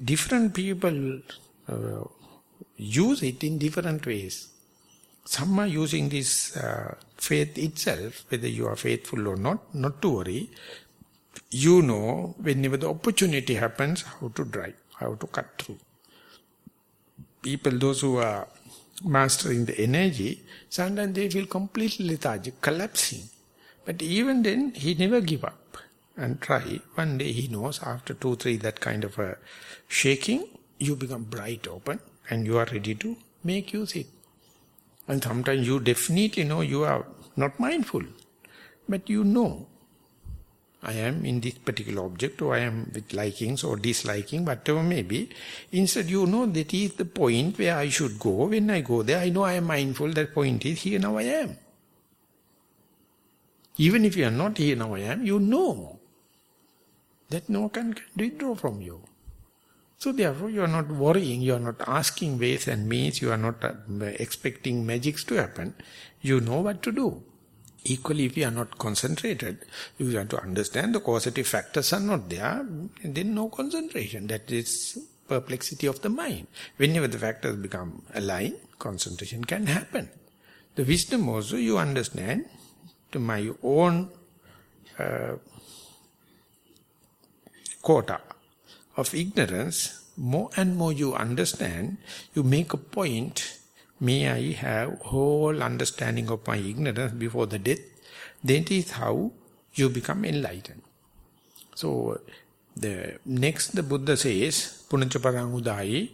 different people use it in different ways. Some are using this faith itself, whether you are faithful or not to worry. You know, whenever the opportunity happens, how to drive, how to cut through. People, those who are mastering the energy, sometimes they feel completely lethargic, collapsing. But even then, he never give up and try. One day he knows, after 2, 3, that kind of a shaking, you become bright open and you are ready to make use it. And sometimes you definitely know you are not mindful, but you know, I am in this particular object, or I am with likings or disliking, whatever may be. Instead, you know that is the point where I should go. When I go there, I know I am mindful. That point is here, now I am. Even if you are not here, now I am, you know that no one can withdraw from you. So therefore, you are not worrying, you are not asking ways and means, you are not expecting magics to happen. You know what to do. Equally, if you are not concentrated, you have to understand the causative factors are not there, then no concentration. That is perplexity of the mind. Whenever the factors become aligned, concentration can happen. The wisdom also, you understand, to my own quota of ignorance, more and more you understand, you make a point, may I have whole understanding of my ignorance before the death, that is how you become enlightened. So, the Buddha says, Punacca Parangudaayi,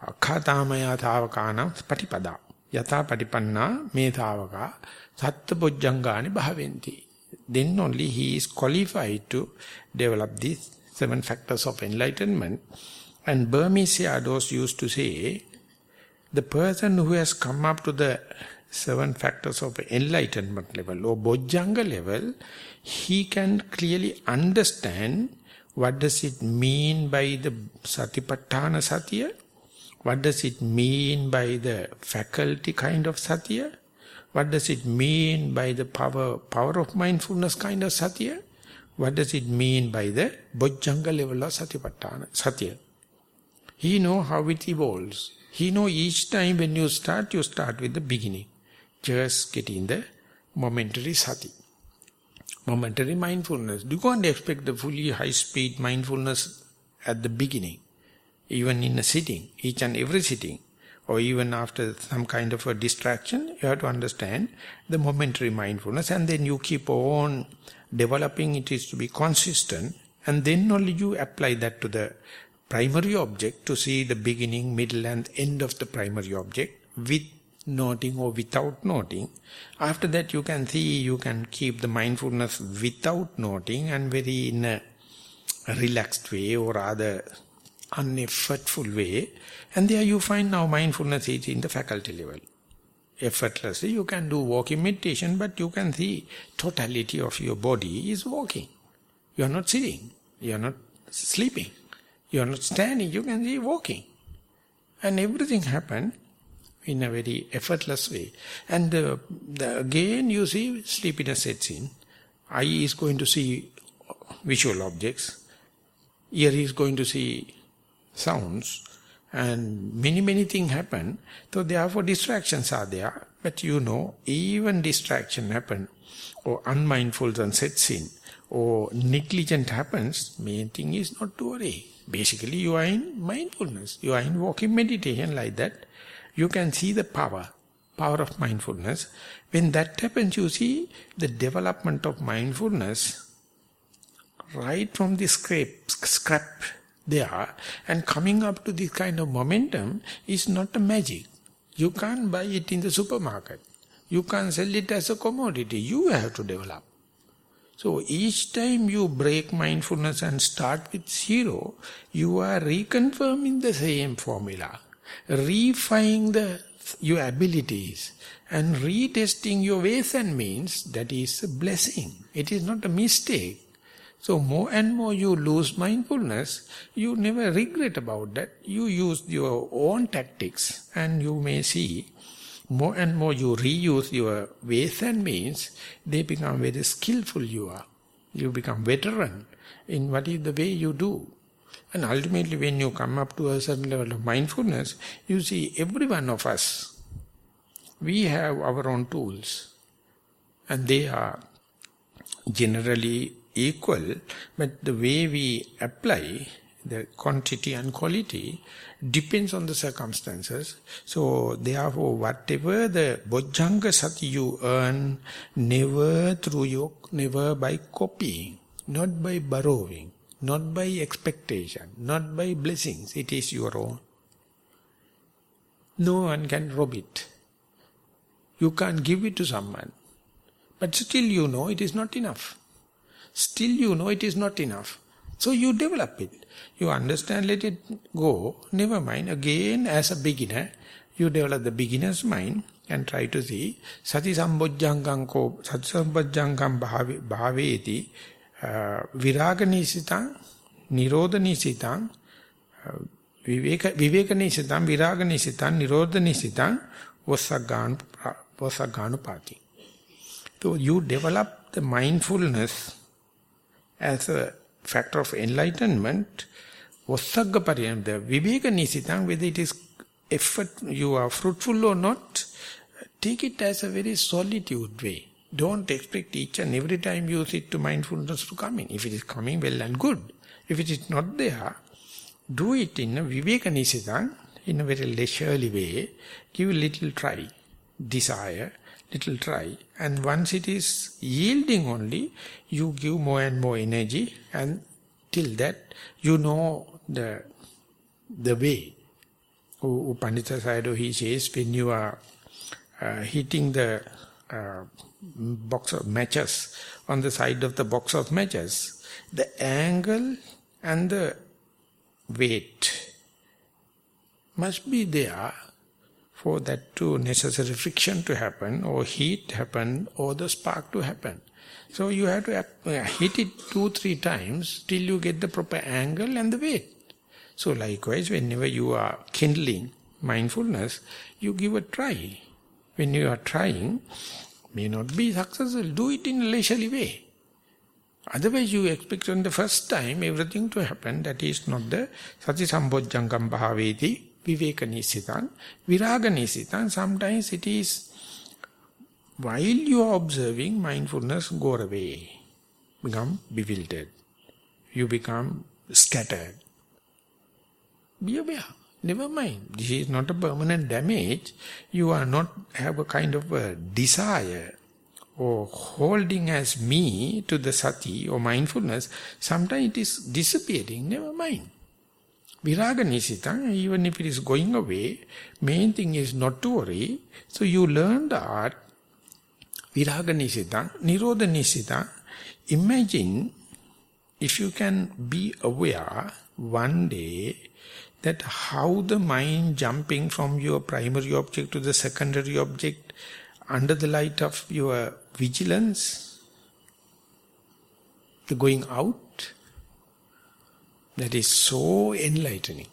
Akhatamaya Thavakanam Patipada, Yata Patipanna Me Thavaka, Satta Bojjangani Bhaventi. Then only he is qualified to develop these 7 factors of enlightenment. And Burmese Sayadaws used to say, the person who has come up to the 7 factors of enlightenment level or Bojjanga level, he can clearly understand what does it mean by the Satipatthana Satya, what does it mean by the faculty kind of Satya, what does it mean by the power of mindfulness kind of Satya, what does it mean by the Bojjanga level of Satipatthana Satya. He knows how it evolves. He knows each time when you start with the beginning. Just getting the momentary sati, momentary mindfulness. You can't expect the fully high-speed mindfulness at the beginning, even in a sitting, each and every sitting, or even after some kind of a distraction. You have to understand the momentary mindfulness, and then you keep on developing it is to be consistent, and then only you apply that to the primary object to see the beginning, middle and end of the primary object with noting or without noting. After that you can see, you can keep the mindfulness without noting and very in a relaxed way or rather uneffortful way. And there you find now mindfulness is in the faculty level. Effortlessly you can do walking meditation, but you can see totality of your body is walking. You are not sitting, you are not sleeping, you are not standing, you can see walking. And everything happened in a very effortless way. And again you see sleepiness sets in. Eye is going to see visual objects, ear is going to see sounds, and many things happen. So therefore distractions are there. But you know, even distraction happen, or unmindfulness sets in, or negligent happens, main thing is not to worry. Basically you are in mindfulness, you are in walking meditation like that. You can see the power of mindfulness. When that happens, you see the development of mindfulness right from the scrap there, and coming up to this kind of momentum is not a magic. You can't buy it in the supermarket. You can't sell it as a commodity. You have to develop. So each time you break mindfulness and start with 0, you are reconfirming the same formula, refining your abilities and retesting your ways and means. That is a blessing. It is not a mistake. So more and more you lose mindfulness, you never regret about that. You use your own tactics, and you may see more and more you reuse your ways and means, they become very skillful you are. You become veteran in what is the way you do. And ultimately when you come up to a certain level of mindfulness, you see every one of us, we have our own tools. And they are generally equal, but the way we apply, the quantity and quality, depends on the circumstances. So therefore, whatever the Bojjhanga Sati you earn, never by copying, not by borrowing, not by expectation, not by blessings. It is your own. No one can rob it. You can't give it to someone. But still you know it is not enough. Still you know it is not enough. So you develop it. You understand, let it go. Never mind. Again, as a beginner, you develop the beginner's mind and try to see Sati Sambojjhankam bhaveti viraga nisitang, nirodha nisitang, viveka nisitang, viraga nisitang, nirodha nisitang, vasaganupati. So you develop the mindfulness as a factor of enlightenment, vasagga pariyam, the viveka nisitang, whether it is effort, you are fruitful or not, take it as a very solitude way. Don't expect each and every time you sit to mindfulness to come in. If it is coming, well and good. If it is not there, do it in a viveka nisitang, in a very leisurely way. Give a little try, desire, little try. And once it is yielding only, you give more and more energy, and till that, you know the way. Pandita Sayadaw, he says, when you are hitting the box of matches on the side of the box of matches, the angle and the weight must be there for that to necessary friction to happen, or heat happen, or the spark to happen. So you have to hit it 2-3 times till you get the proper angle and the weight. So likewise, whenever you are kindling mindfulness, you give a try. When you are trying, may not be successful, do it in a leisurely way. Otherwise you expect on the first time everything to happen. That is not the Sati Sambojjhankam bhaveti viveka nisitang, viraga nisitang. Sometimes it is while you are observing, mindfulness go away, become bewildered. You become scattered. Be aware. Never mind. This is not a permanent damage. You are not have a kind of a desire or holding as me to the sati or mindfulness. Sometimes it is disappearing. Never mind. Viraga nisitang, even if it is going away, main thing is not to worry. So you learn the art. Viraga nisitang, nirodha nisitang. Imagine if you can be aware one day that how the mind jumping from your primary object to the secondary object under the light of your vigilance, the going out, that is so enlightening.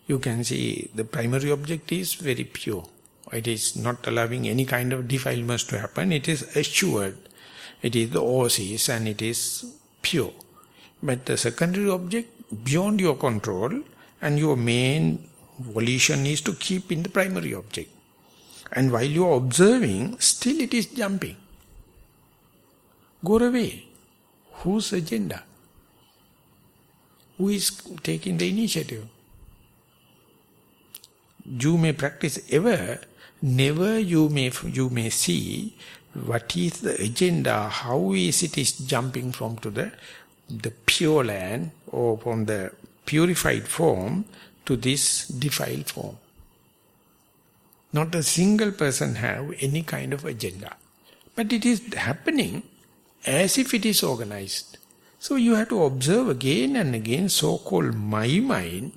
You can see the primary object is very pure. It is not allowing any kind of defilements to happen. It is assured. It is the oasis and it is pure. But the secondary object, beyond your control, and your main volition is to keep in the primary object. And while you are observing, still it is jumping. Go away. Whose agenda? Who is taking the initiative? You may practice ever, never you may see what is the agenda, how is it is jumping from to the pure land or from the purified form to this defiled form. Not a single person have any kind of agenda. But it is happening as if it is organized. So you have to observe again and again so-called my mind,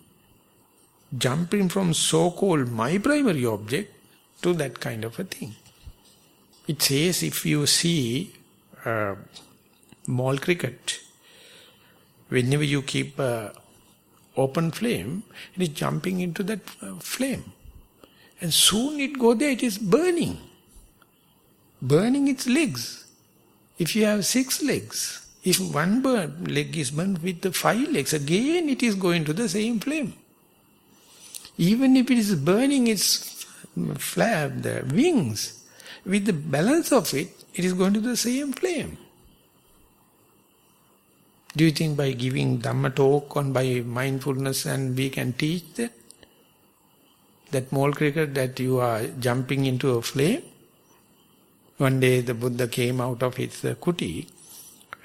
jumping from so-called my primary object to that kind of a thing. It says if you see mall cricket, whenever you keep open flame, it is jumping into that flame. And soon it goes there, it is burning. Burning its legs. If you have 6 legs, if one leg is burned with the 5 legs, again it is going to the same flame. Even if it is burning its flap, the wings, with the balance of it, it is going to the same flame. Do you think by giving Dhamma talk on by mindfulness and we can teach that? That mole cricket that you are jumping into a flame? One day the Buddha came out of his kuti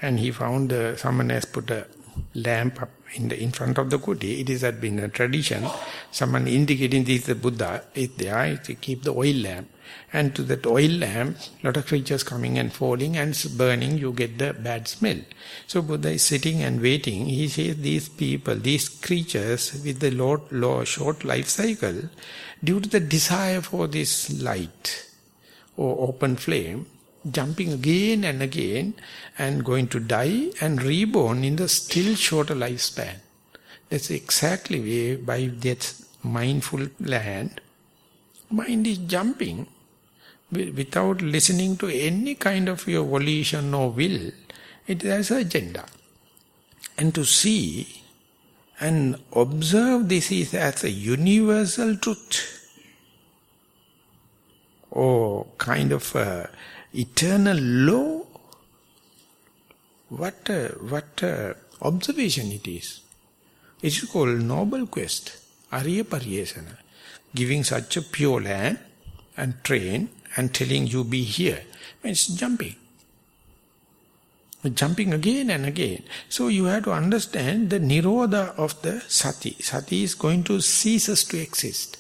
and he found someone has put a lamp up in front of the kuti. It has been a tradition. Someone indicating this the Buddha is there to keep the oil lamp. And to that oil lamp, lot of creatures coming and falling and burning, you get the bad smell. So Buddha is sitting and waiting. He says these people, these creatures with the short life cycle, due to the desire for this light or open flame, jumping again and again and going to die and reborn in the still shorter lifespan. That's exactly way by that mindful land, mind is jumping without listening to any kind of your volition or will. It has an agenda. And to see and observe this is as a universal truth or kind of a eternal law. What observation it is. It is called noble quest, Arya Paryesana. Giving such a pure land and train and telling you be here. It's jumping. Jumping again and again. So you have to understand the nirodha of the sati. Sati is going to cease to exist.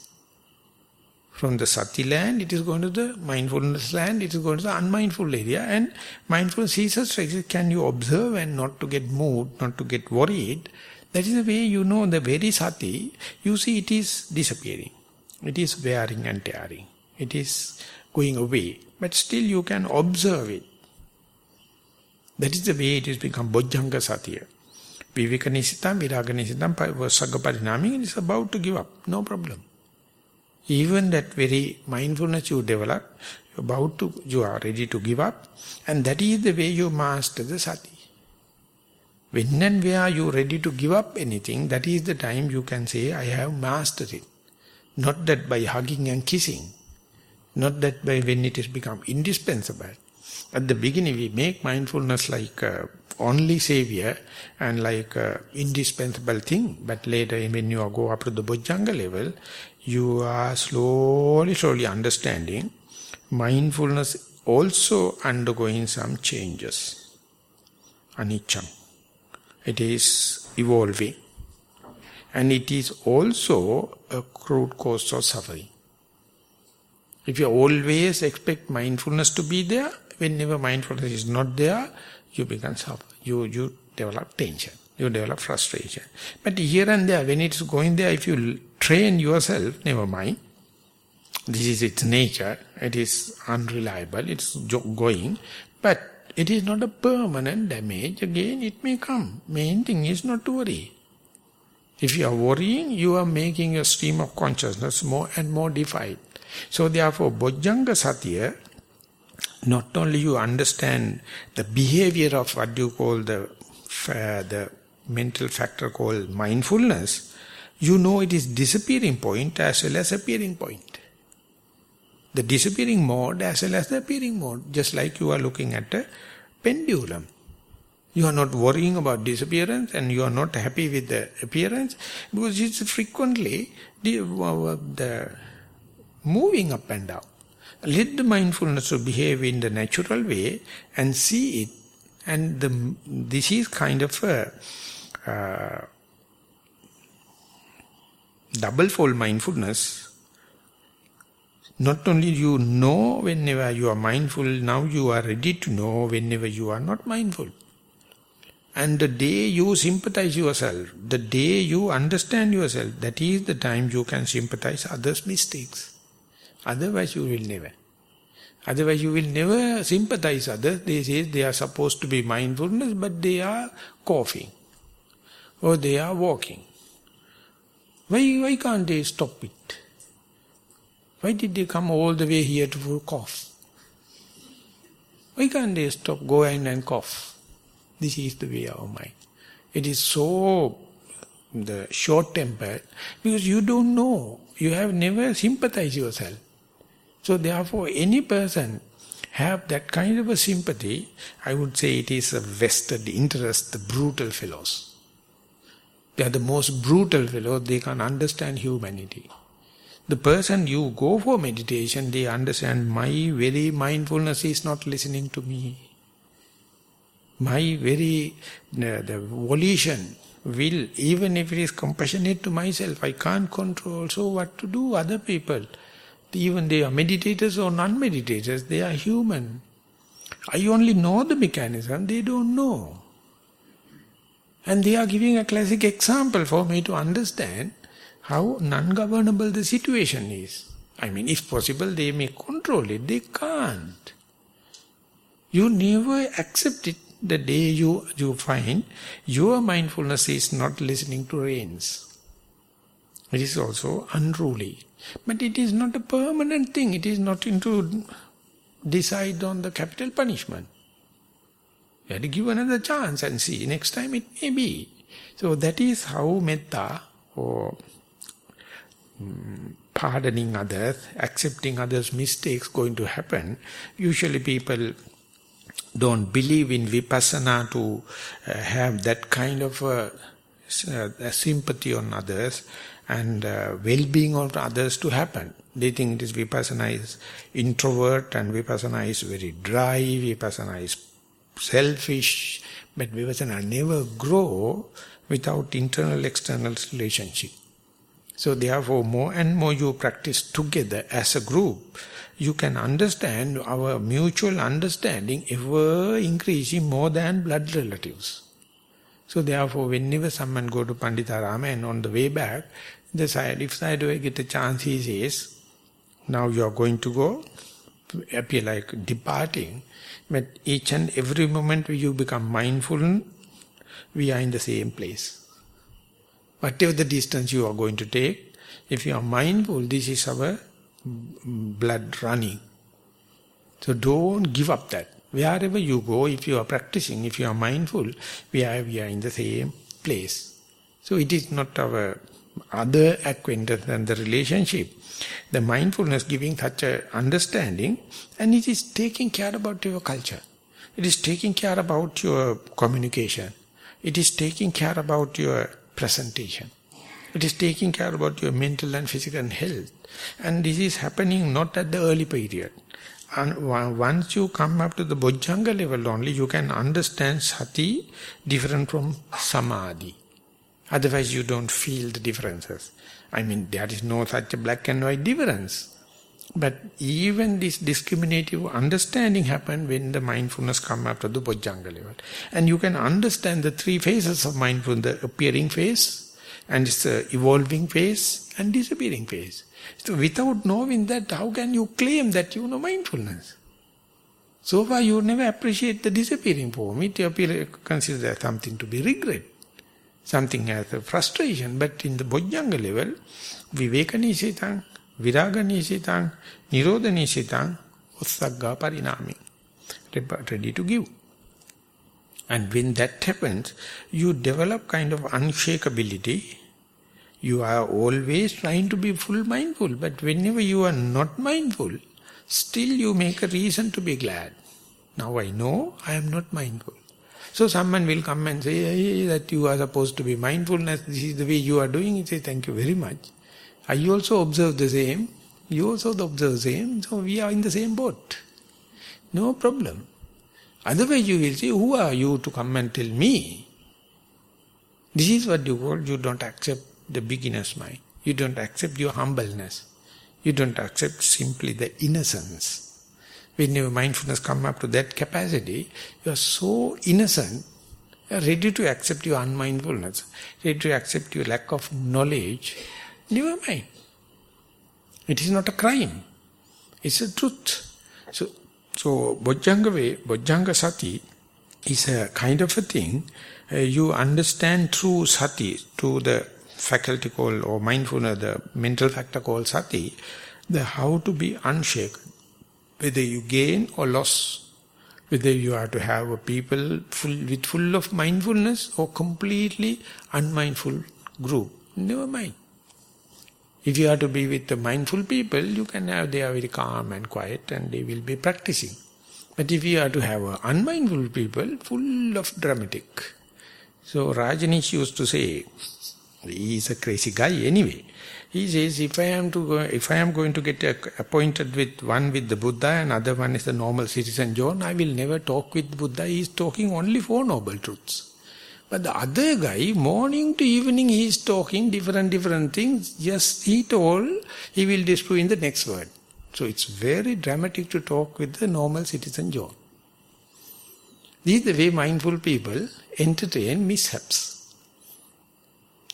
From the sati land, it is going to the mindfulness land, it is going to the unmindful area, and mindfulness ceases to exist. Can you observe and not to get moved, not to get worried? That is the way you know the very sati, you see it is disappearing. It is wearing and tearing. It is going away. But still you can observe it. That is the way it has become Bojjhanga Satya. Viveka Nisitam, Viraga Nisitam, Vasagga Parinami, it is about to give up. No problem. Even that very mindfulness you develop, you are ready to give up. And that is the way you master the sati. When and where you are ready to give up anything, that is the time you can say, I have mastered it. Not that by hugging and kissing. Not that by when it has become indispensable. At the beginning we make mindfulness like only savior and like indispensable thing. But later when you go up to the Bojjhanga level, you are slowly understanding mindfulness also undergoing some changes. Anicca. It is evolving. And it is also a crude cause of suffering. If you always expect mindfulness to be there, whenever mindfulness is not there, you become suffer. You develop tension. You develop frustration. But here and there, when it is going there, if you train yourself, never mind. This is its nature. It is unreliable. It's going. But it is not a permanent damage. Again, it may come. Main thing is not to worry. If you are worrying, you are making your stream of consciousness more and more defined. So therefore, Bojjhanga Satya, not only you understand the behavior of what you call the mental factor called mindfulness, you know it is disappearing point as well as appearing point. The disappearing mode as well as the appearing mode, just like you are looking at a pendulum. You are not worrying about disappearance and you are not happy with the appearance because it's frequently the moving up and down. Let the mindfulness to behave in the natural way and see it. And this is kind of a double-fold mindfulness. Not only you know whenever you are mindful, now you are ready to know whenever you are not mindful. And the day you sympathize yourself, the day you understand yourself, that is the time you can sympathize others' mistakes. Otherwise you will never. Otherwise you will never sympathize others. They say they are supposed to be mindfulness, but they are coughing. Or they are walking. Why can't they stop it? Why did they come all the way here to cough? Why can't they stop, go in and cough? This is the way of our mind. It is so the short-tempered because you don't know. You have never sympathized yourself. So therefore any person have that kind of a sympathy, I would say it is a vested interest, the brutal fellows. They are the most brutal fellows, they can understand humanity. The person you go for meditation, they understand my very mindfulness is not listening to me. My very, the volition, will, even if it is compassionate to myself, I can't control. So what to do? Other people, even they are meditators or non-meditators, they are human. I only know the mechanism, they don't know. And they are giving a classic example for me to understand how non-governable the situation is. I mean, if possible, they may control it. They can't. You never accept it the day you find your mindfulness is not listening to reins. It is also unruly. But it is not a permanent thing. It is not into decide on the capital punishment. You have to give another chance and see. Next time it may be. So that is how metta or pardoning others, accepting others' mistakes going to happen. Usually people don't believe in vipassana to have that kind of a sympathy on others and well-being of others to happen. They think it is vipassana is introvert and vipassana is very dry, vipassana is selfish, but vipassana never grow without internal-external relationship. So therefore, more and more you practice together as a group, you can understand our mutual understanding ever increasing more than blood relatives. So therefore, whenever someone go to Panditarama and on the way back, if Sayadaw get a chance, he says, now you are going to go, appear like departing, but each and every moment you become mindful, we are in the same place. Whatever the distance you are going to take, if you are mindful, this is our blood running. So don't give up that. Wherever you go, if you are practicing, if you are mindful, we are in the same place. So it is not our other acquaintance than the relationship. The mindfulness giving such a understanding, and it is taking care about your culture. It is taking care about your communication. It is taking care about your presentation. It is taking care about your mental and physical health. And this is happening not at the early period. And once you come up to the Bojjhanga level only, you can understand sati different from samadhi. Otherwise you don't feel the differences. I mean, there is no such a black and white difference. But even this discriminative understanding happens when the mindfulness comes up to the Bojjhanga level. And you can understand the three phases of mindfulness, the appearing phase, and it's the evolving phase, and disappearing phase. So without knowing that, how can you claim that you know mindfulness? So far you never appreciate the disappearing form. It appears considered something to be regret, something as a frustration. But in the Bojjhanga level, viveka nisitang, viraga nisitang, nirodha nisitang, ussagga parinami, ready to give. And when that happens, you develop kind of unshakability. You are always trying to be full mindful, but whenever you are not mindful, still you make a reason to be glad. Now I know I am not mindful. So someone will come and say, hey, that you are supposed to be mindfulness, this is the way you are doing it. Say, thank you very much. I also observe the same, you also observe the same, so we are in the same boat. No problem. Otherwise you will say, who are you to come and tell me? This is what you call, you don't accept the beginner's mind. You don't accept your humbleness. You don't accept simply the innocence. When your mindfulness comes up to that capacity, you are so innocent, you are ready to accept your unmindfulness, ready to accept your lack of knowledge. Never mind. It is not a crime. It's a truth. So Bojjhanga way, Bojjhanga sati is a kind of a thing. You understand through sati, through the faculty called, or mindfulness, the mental factor called sati, the how to be unshaken. Whether you gain or loss, whether you are to have a people full of mindfulness or completely unmindful group, never mind. If you are to be with the mindful people, you can have, they are very calm and quiet and they will be practicing. But if you are to have unmindful people, full of dramatic. So Rajanish used to say, he is a crazy guy anyway. He says, if I am going to get appointed with one with the Buddha and other one is the normal citizen John, I will never talk with Buddha. He is talking only for noble truths. But the other guy, morning to evening, he is talking different things. Just he told, he will disprove in the next word. So it's very dramatic to talk with the normal citizen John. This is the way mindful people entertain mishaps.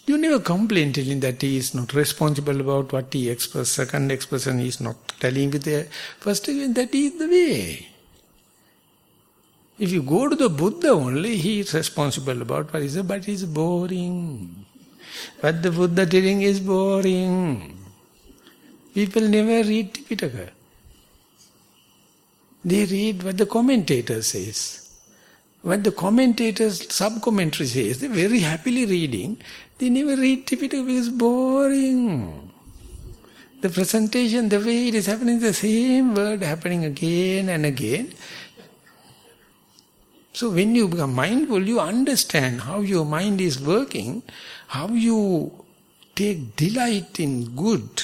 You never complain telling that he is not responsible about what he expressed. Second expression he is not telling with the first again, that is the way. If you go to the Buddha only, he is responsible about what he said, but it's boring. What the Buddha telling is boring. People never read Tipitaka. They read what the commentator says. What the commentators, sub-commentary says, they're very happily reading. They never read Tipitaka because it's boring. The presentation, the way it is happening, the same word happening again and again. So when you become mindful, you understand how your mind is working, how you take delight in good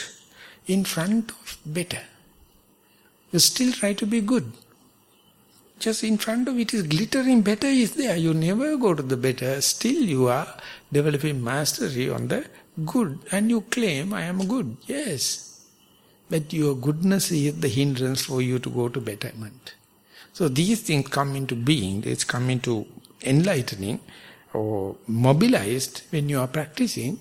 in front of better. You still try to be good. Just in front of it is glittering, better is there. You never go to the better. Still you are developing mastery on the good. And you claim, I am good. Yes. But your goodness is the hindrance for you to go to betterment. So these things come into being. They come into enlightening or mobilized when you are practicing.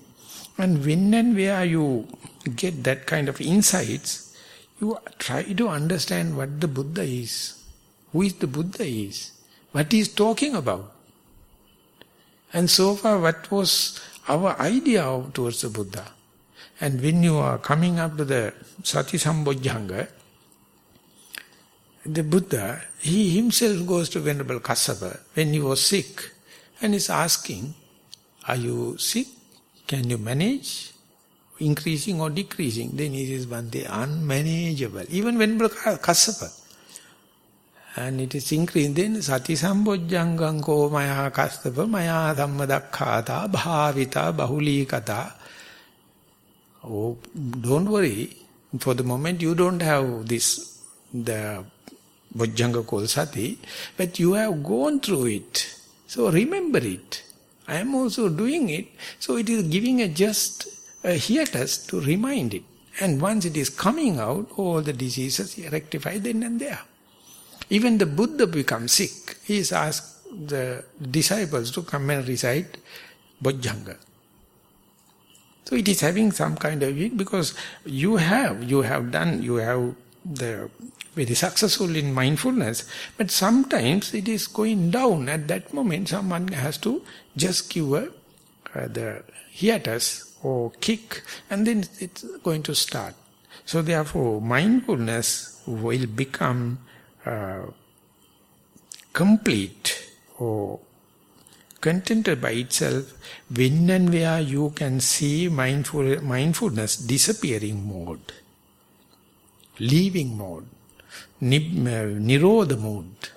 And when and where you get that kind of insights, you try to understand what the Buddha is. Who is the Buddha is, what he is talking about. And so far, what was our idea towards the Buddha? And when you are coming up to the Sati Sambojjhanga, the Buddha, he himself goes to Venerable Kassapa when he was sick and is asking, are you sick? Can you manage? Increasing or decreasing? Then he says, Bhante, unmanageable. Even Venerable Kassapa. And it is increasing. Then Sati Sambojjhangam ko maya Kassapa maya dhammadakkhata bhavita bahulikata. Oh, don't worry. For the moment you don't have this, the Bojjhanga called Sati, but you have gone through it. So remember it. I am also doing it. So it is giving a just a hiatus to remind it. And once it is coming out, all the diseases rectify then and there. Even the Buddha becomes sick. He is asked the disciples to come and recite Bojjhanga. So it is having some kind of it because you have the very successful in mindfulness, but sometimes it is going down. At that moment, someone has to just give the hiatus or kick, and then it's going to start. So therefore, mindfulness will become complete or contented by itself when and where you can see mindfulness disappearing mode, leaving mode, nirodha mode,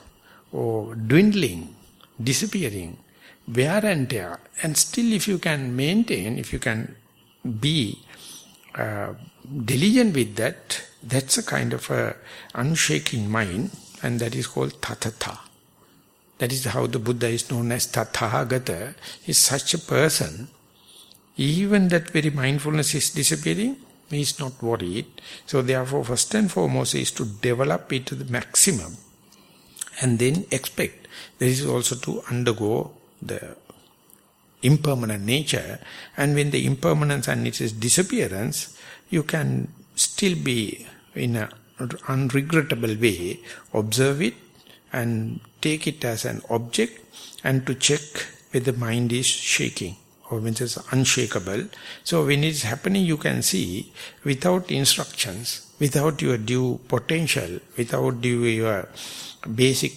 or dwindling, disappearing, wear and tear. And still if you can maintain, if you can be diligent with that, that's a kind of a unshaking mind, and that is called tatata. That is how the Buddha is known as Tathagata. Is such a person, even that very mindfulness is disappearing, he is not worried. So therefore, first and foremost is to develop it to the maximum. And then expect. There is also to undergo the impermanent nature. And when the impermanence and its disappearance, you can still be in an unregrettable way, observe it and take it as an object, and to check whether the mind is shaking or when it is unshakable. So when it is happening, you can see without instructions, without your due potential, without your basic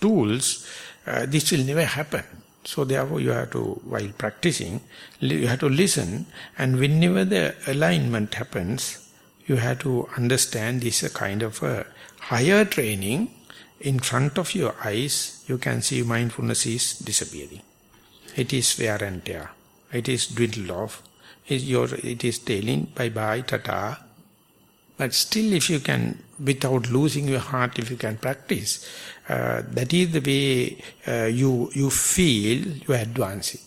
tools, this will never happen. So therefore you have to, while practicing, you have to listen, and whenever the alignment happens, you have to understand this is a kind of a higher training, in front of your eyes, you can see mindfulness is disappearing. It is wear and tear. It is dwindled off. It is telling bye-bye, tata. But still, if you can, without losing your heart, if you can practice, that is the way you feel you are advancing.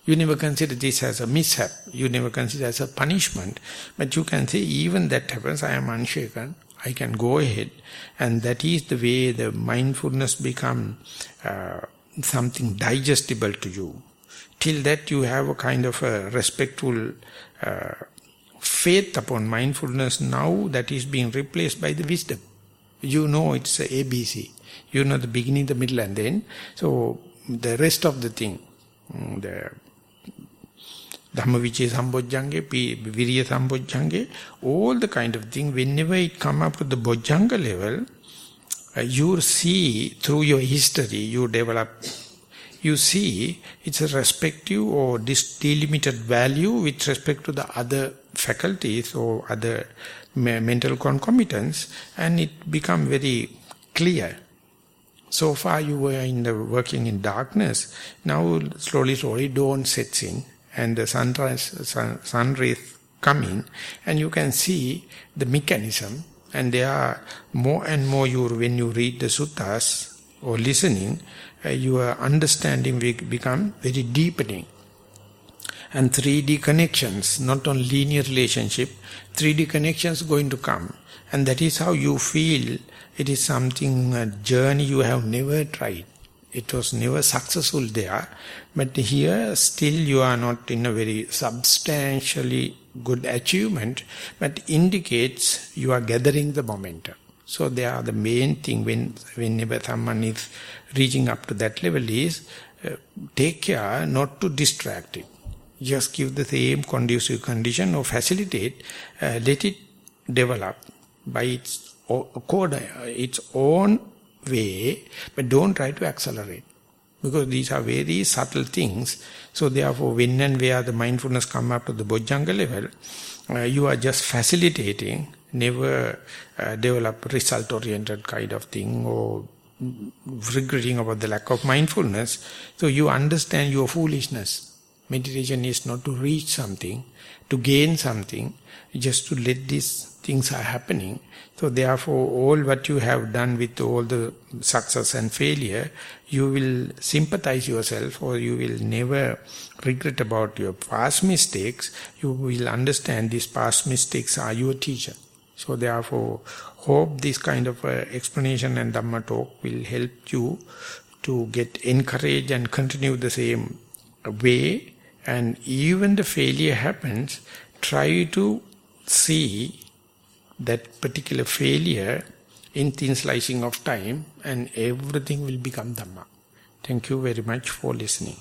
You never consider this as a mishap. You never consider it as a punishment. But you can say, even that happens, I am unshaken. I can go ahead. And that is the way the mindfulness become something digestible to you. Till that you have a kind of a respectful faith upon mindfulness. Now that is being replaced by the wisdom. You know it's a ABC. You know the beginning, the middle and the end. So the rest of the thing, the Dhammajiva Sambojjhange, Virya Sambojjhange, all the kind of thing, whenever it come up to the Bojjhanga level, you see through your history, you develop, you see it's a respective or delimited value with respect to the other faculties or other mental concomitants, and it become very clear. So far you were working in darkness, now slowly dawn sets in, and the sun rays come in, and you can see the mechanism, and there are more and more when you read the suttas or listening, your understanding will become very deepening. And 3D connections, not on linear relationship, 3D connections going to come. And that is how you feel it is something, a journey you have never tried. It was never successful there. But here still you are not in a very substantially good achievement, but indicates you are gathering the momentum. So they are the main thing whenever someone is reaching up to that level is take care not to distract it. Just give the same conducive condition or facilitate, let it develop by its own way, but don't try to accelerate. Because these are very subtle things. So therefore, when and where the mindfulness come up to the Bojjhanga level, you are just facilitating, never develop result-oriented kind of thing or regretting about the lack of mindfulness. So you understand your foolishness. Meditation is not to reach something, to gain something, just to let these things are happening. So therefore, all what you have done with all the success and failure, you will sympathize yourself, or you will never regret about your past mistakes. You will understand these past mistakes are your teacher. So therefore, hope this kind of explanation and Dhamma talk will help you to get encouraged and continue the same way. And even the failure happens, try to see that particular failure in thin slicing of time, and everything will become Dhamma. Thank you very much for listening.